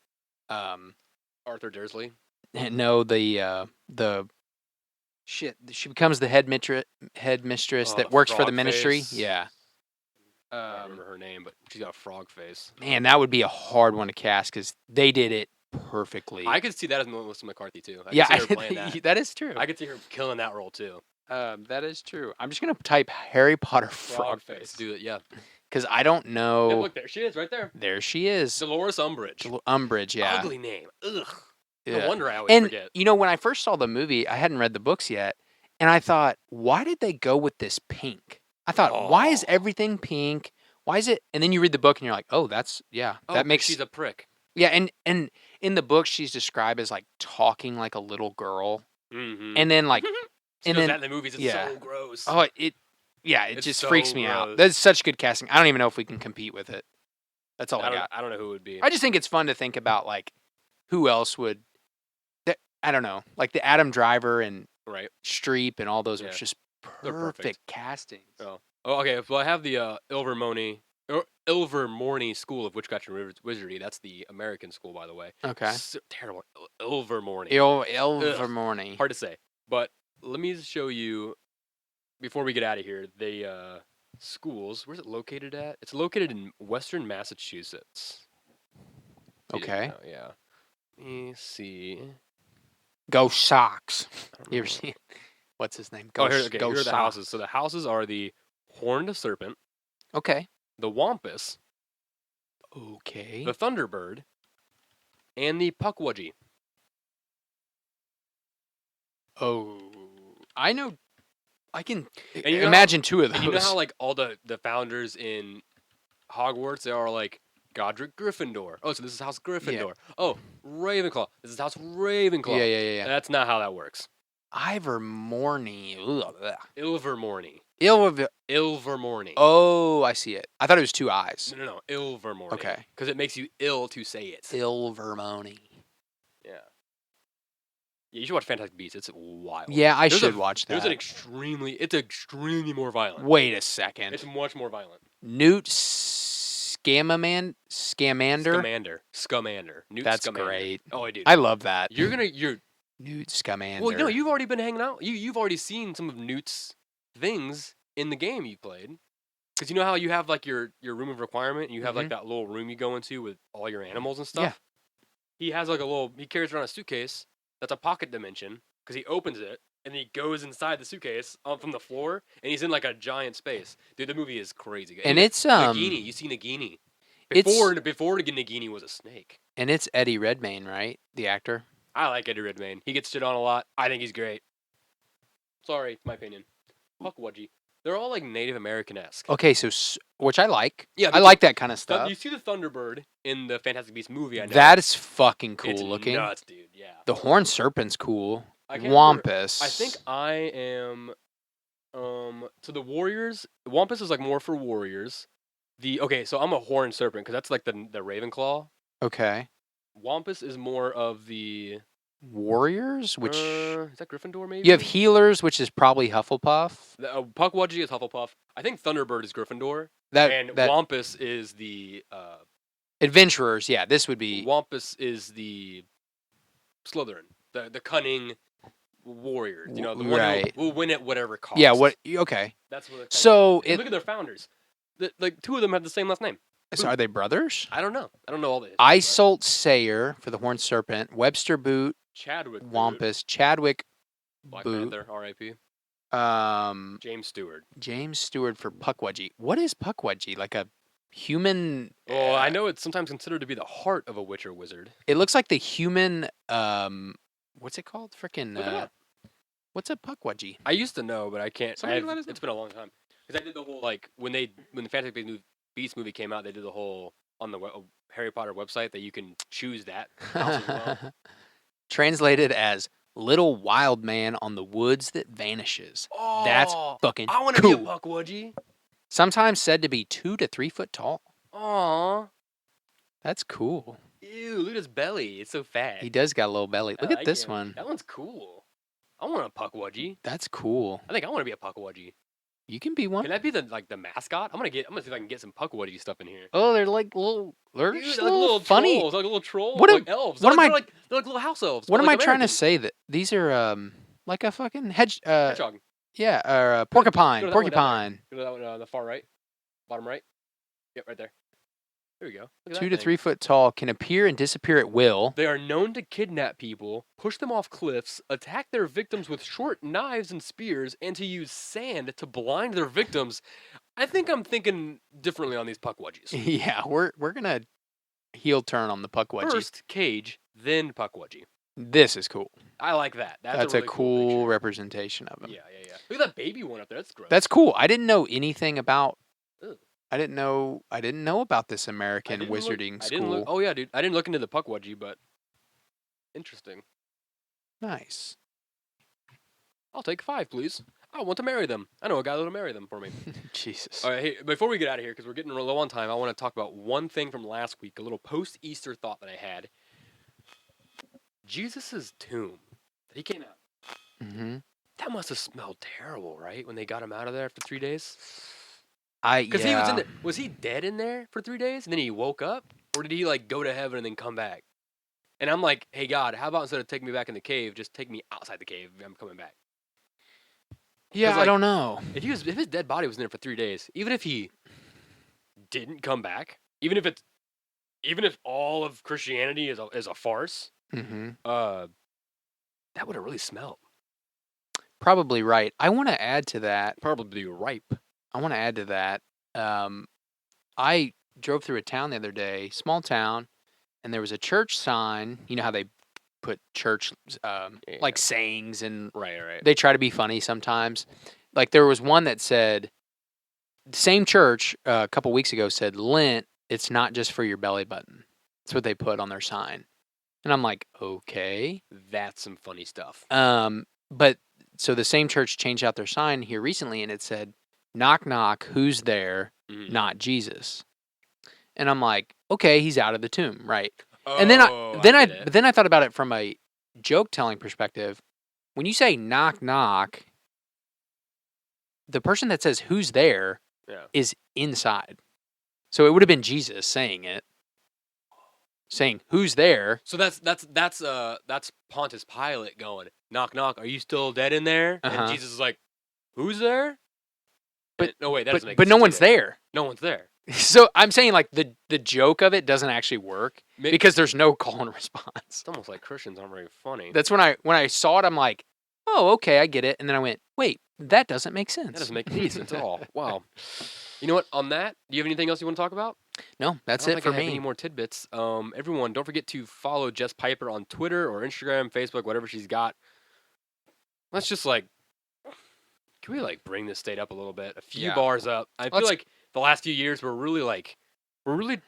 Arthur Dursley. No, the shit. She becomes the headmistress that works for the ministry. Frog-face. Yeah. I don't remember her name, but she's got a frog face. Man, that would be a hard one to cast because they did it perfectly. I could see that as Melissa McCarthy too. Yeah, I could see her playing that. that is true. I could see her killing that role too. That is true. I'm just gonna type Harry Potter frog face. Do it, yeah. Because I don't know. Yeah, look, there she is, right there. There she is. Dolores Umbridge. Umbridge, yeah. Ugly name. Ugh. Yeah. No wonder I always forget. You know, when I first saw the movie, I hadn't read the books yet, and I thought, why did they go with this pink? I thought, why is everything pink? Why is it? And then you read the book, and you're like, oh, that makes. She's a prick. Yeah, and in the book, she's described as like talking like a little girl, and then like, and then that in the movies, it's so gross. Oh, it just so freaks me out. gross. That's such good casting. I don't even know if we can compete with it. That's all I got. I don't know who it would be. I just think it's fun to think about like who else would. I don't know, like the Adam Driver and Streep and all those are just perfect castings. Oh, okay. Well, I have the Ilvermorny School of Witchcraft and Wizardry. That's the American school, by the way. Okay. Terrible. Ilvermorny. Ilvermorny. Hard to say. But let me show you, before we get out of here, the schools. Where's it located at? It's located in Western Massachusetts. Okay. Yeah. Let me see. Go Sox. You ever seen? What's his name? Here are the houses. So the houses are the Horned Serpent. Okay. The Wampus. Okay. The Thunderbird. And the Pukwudgie. Oh, I know. I can and imagine two of those. And you know how like all the founders in Hogwarts, they are like Godric Gryffindor. Oh, so this is House Gryffindor. Yeah. Oh, Ravenclaw. This is House Ravenclaw. Yeah. That's not how that works. Ilvermorny. Ilvermorny. Ilvermorny. Oh, I see it. I thought it was two eyes. No. Ilvermorny. Okay. Because it makes you ill to say it. Ilvermorny. Yeah. Yeah, you should watch Fantastic Beasts. It's wild. Yeah, I should watch that. It's extremely more violent. Wait a second. It's much more violent. Newt Scamander. Newt That's Scamander. Great. Oh, dude. I love that. You're Newt Scamander. Well, no, you've already been hanging out. You've already seen some of Newt's things in the game you played. Because you know how you have like your room of requirement, and you have like that little room you go into with all your animals and stuff. Yeah. He has like he carries around a suitcase that's a pocket dimension because he opens it and he goes inside the suitcase from the floor and he's in like a giant space. Dude, the movie is crazy. And it's Nagini. You see Nagini. Before Nagini was a snake. And it's Eddie Redmayne, right? The actor. I like Eddie Redmayne. He gets shit on a lot. I think he's great. Sorry, my opinion. Pukwudgie. They're all like Native American-esque. Okay, so which I like. Yeah, I like that kind of stuff. You see the Thunderbird in the Fantastic Beasts movie. I know. That is fucking cool it's looking. Nuts, dude. Yeah. The Horned Serpent's cool. Wampus. I think I am. So the Warriors. Wampus is like more for Warriors. So I'm a Horned Serpent because that's like the Ravenclaw. Okay. Wampus is more of the Warriors, which is that Gryffindor maybe? You have Healers, which is probably Hufflepuff. Pukwudgie is Hufflepuff. I think Thunderbird is Gryffindor. And Wampus is the Adventurers. Yeah, this would be Wampus is the Slytherin, the cunning warrior. You know, the one who will win at whatever cost. Yeah. Okay. That's what. So look at their founders. Like two of them have the same last name. So are they brothers? I don't know. I don't know all the history. Isolt Sayer for the Horned Serpent. Webster Boot. Chadwick Wampus. Chadwick Black Boot. Panther, R.I.P. James Stewart. James Stewart for Pukwudgie. What is Pukwudgie? Like a human? Well, I know it's sometimes considered to be the heart of a witch or wizard. It looks like the human. What's it called? Freaking. What's a Pukwudgie? I used to know, but I can't. It's been a long time because I did the whole when the Fantastic Beasts movie came out, they did the whole on the Harry Potter website that you can choose that house as well. Translated as Little Wild Man on the Woods That Vanishes. Oh, that's fucking cool. I want to be a Pukwudgie. Sometimes said to be 2 to 3 foot tall. Aw. That's cool. Ew, look at his belly. It's so fat. He does got a little belly. I Look at like this him. one. That one's cool. I want a puckwudgie. That's cool. I think I want to be a puckwudgie. You can be one. Can that be the mascot? I'm gonna see if I can get some puckwudgie stuff in here. Oh, they're like little. They're Dude, just they're like little funny. trolls, like little trolls, What like elves. what am I- They're like little house elves. What but am like I trying to American. say? That these are like a fucking Hedgehog. Yeah, or a porcupine. Go to that one down Porcupine. Go to that one on the far right, bottom right. Yep, right there. There we go. Look at 2 that to thing. 3 foot tall, can appear and disappear at will. They are known to kidnap people, push them off cliffs, attack their victims with short knives and spears, and to use sand to blind their victims. I think I'm thinking differently on these puckwudgies. Yeah, we're gonna heel turn on the puckwudgie. First cage, then puckwudgie. This is cool. I like that. That's a a really cool picture. representation of him. Yeah. Look at that baby one up there. That's gross. That's cool. I didn't know anything about. Ugh. I didn't know about this American wizarding school. Oh yeah, dude. I didn't look into the puckwudgie, but interesting. Nice. I'll take 5, please. I want to marry them. I know a guy that'll marry them for me. Jesus. All right, hey, before we get out of here, because we're getting real low on time, I want to talk about one thing from last week, a little post-Easter thought that I had. Jesus' tomb that he came out. Mm-hmm. That must have smelled terrible, right? When they got him out of there after 3 days. Because he was in there. Was he dead in there for 3 days, and then he woke up, or did he like go to heaven and then come back? And I'm like, hey God, how about instead of taking me back in the cave, just take me outside the cave? I'm coming back. Yeah, 'Cause, I like, don't know. If his dead body was in there for 3 days, even if he didn't come back, even if all of Christianity is a farce, Mm-hmm. that would have really smelled. Probably right. I want to add to that. Probably ripe. I drove through a town the other day, small town, and there was a church sign. You know how they put church like sayings, and Right. they try to be funny sometimes. Like there was one that said, same church a couple weeks ago said, Lent, it's not just for your belly button. That's what they put on their sign. And I'm like, okay. That's some funny stuff. But so the same church changed out their sign here recently, and it said, knock, knock, who's there? Mm-hmm. Not Jesus. And I'm like, okay, he's out of the tomb, right? Oh, And then I thought about it from a joke telling perspective. When you say knock, knock, the person that says who's there is inside. So it would have been Jesus saying it. Saying who's there. So that's Pontius Pilate going, knock knock, are you still dead in there? And Jesus is like, who's there? That doesn't make sense. But no one's there. No one's there. So I'm saying like the joke of it doesn't actually work because there's no call and response. It's almost like Christians aren't very funny. That's when I saw it, I'm like, oh, okay, I get it. And then I went, wait, that doesn't make sense. That doesn't make any sense at all. Wow. You know what? On that, do you have anything else you want to talk about? No, that's I don't it think for I have me. any more tidbits. Everyone, don't forget to follow Jess Piper on Twitter or Instagram, Facebook, whatever she's got. Let's just can we bring this state up a little bit? A few bars up. I feel like the last few years we're really.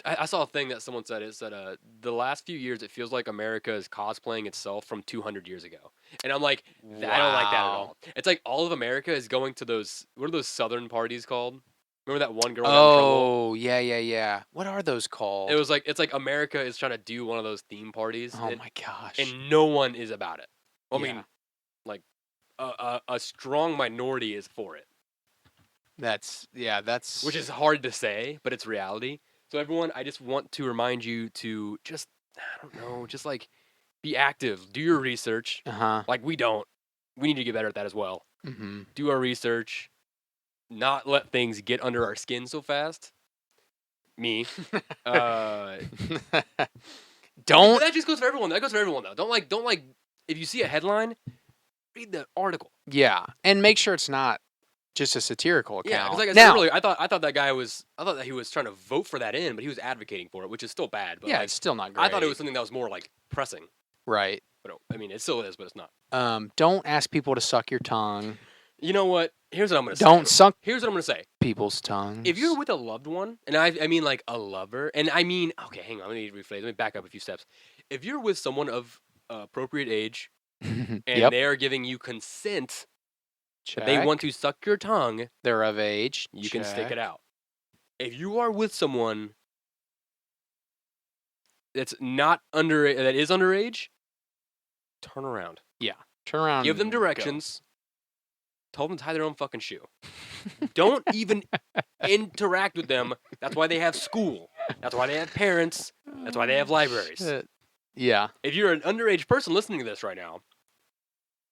I saw a thing that someone said. It said the last few years it feels like America is cosplaying itself from 200 years ago, and I'm like, I don't like that at all. It's like all of America is going to those. What are those Southern parties called? Remember that one girl? Oh, yeah. What are those called? It was it's like America is trying to do one of those theme parties. Oh my gosh! And no one is about it. I mean, a strong minority is for it. That's which is hard to say, but it's reality. So everyone, I just want to remind you to just be active, do your research. Like we need to get better at that as well. Mm-hmm. Do our research, not let things get under our skin so fast. Me, don't. That just goes for everyone. That goes for everyone though. Don't if you see a headline, read the article. Yeah, and make sure it's not just a satirical account. Yeah, because like I said earlier, I thought that guy was. I thought that he was trying to vote for that in, but he was advocating for it, which is still bad. But it's still not great. I thought it was something that was more pressing. Right. But I mean, it still is, but it's not. Don't ask people to suck your tongue. You know what? Here's what I'm gonna say. Don't suck. Here's what I'm gonna say. People's tongues. If you're with a loved one, and I mean a lover, and I mean, okay, hang on, let me rephrase. Let me back up a few steps. If you're with someone of appropriate age, and they are giving you consent, they want to suck your tongue, they're of age, you can stick it out. If you are with someone that is underage, turn around. Turn around. Give them and go. directions. Tell them to tie their own fucking shoe. Don't even interact with them. That's why they have school. That's why they have parents. That's why they have libraries. Shit. Yeah. If you're an underage person listening to this right now,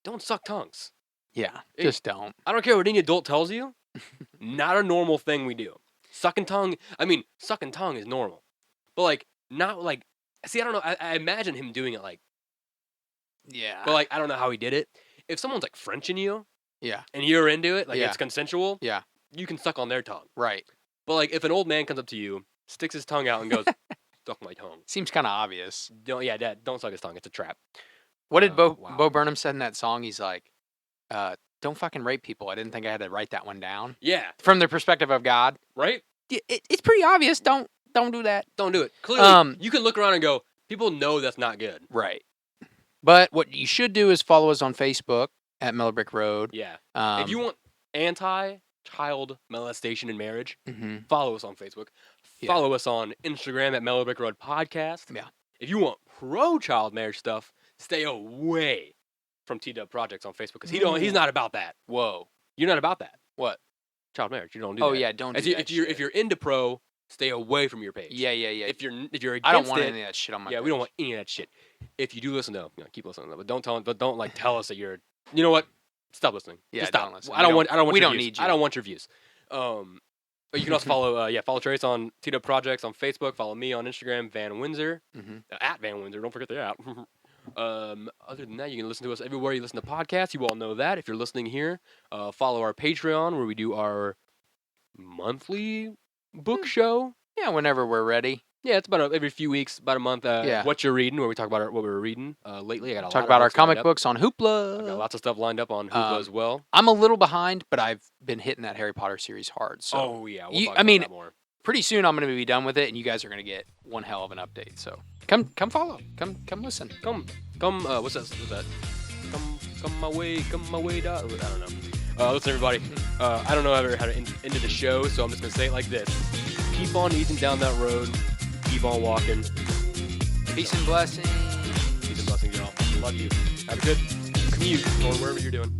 don't suck tongues. Yeah. Hey, Just don't. I don't care what any adult tells you. Not a normal thing we do. Sucking tongue is normal. But, like, not, like... See, I don't know. I imagine him doing it, like... Yeah. But, like, I don't know how he did it. If someone's, like, Frenching you... Yeah. And you're into it, like, Yeah. it's consensual... Yeah. You can suck on their tongue. Right. But, like, if an old man comes up to you, sticks his tongue out and goes, suck my tongue. Seems kind of obvious. Dad, don't suck his tongue. It's a trap. What did Bo Wow. Burnham said in that song? He's like, don't fucking rape people. I didn't think I had to write that one down. Yeah. From the perspective of God. Right? It's pretty obvious. Don't do that. Don't do it. Clearly, you can look around and go, people know that's not good. Right. But what you should do is follow us on Facebook at Mellow Brick Road. Yeah. If If you want anti-child molestation in marriage, Mhm. follow us on Facebook. Yeah. Follow us on Instagram at mellowbrickroad.podcast. Yeah. If you want pro-child marriage stuff, stay away from T-Dub Projects on Facebook because he's not about that. Whoa. You're not about that. What? Child marriage. You don't do Oh that. yeah, don't do If, you, that if you're shit. if you're into pro, stay away from your page. Yeah. If you're against I don't want it, any of that shit on my yeah, page. we don't want any of that shit. If you do listen, though, keep listening. But don't like tell us that you're. You know what? Stop listening. Yeah, Just stop. don't listen. I don't want. we your don't views. need you. I don't want your views. But you can also follow Trace on T-Dub Projects on Facebook. Follow me on Instagram, Van Windsor, at Van Windsor. Don't forget the at. Other than that, you can listen to us everywhere you listen to podcasts. You all know that. If you're listening here, follow our Patreon where we do our monthly book show. Yeah, whenever we're ready. Yeah, it's about every few weeks, about a month. Yeah. What you're reading, where we talk about what we were reading lately. I got a Talk lot about of our books lined comic up. books on I got Hoopla. lots of stuff lined up on Hoopla as well. I'm a little behind, but I've been hitting that Harry Potter series hard. So Oh yeah, we'll You- talk I about mean, that more. pretty soon I'm going to be done with it, and you guys are going to get one hell of an update. So come follow, come listen. Come. What's that? Come my way, dog. I don't know. Listen, everybody. I don't know ever how to end the show, so I'm just gonna say it like this: keep on easing down that road. Keep on walking. Peace and blessings. Peace and blessings, y'all. Love you. Have a good commute or wherever you're doing.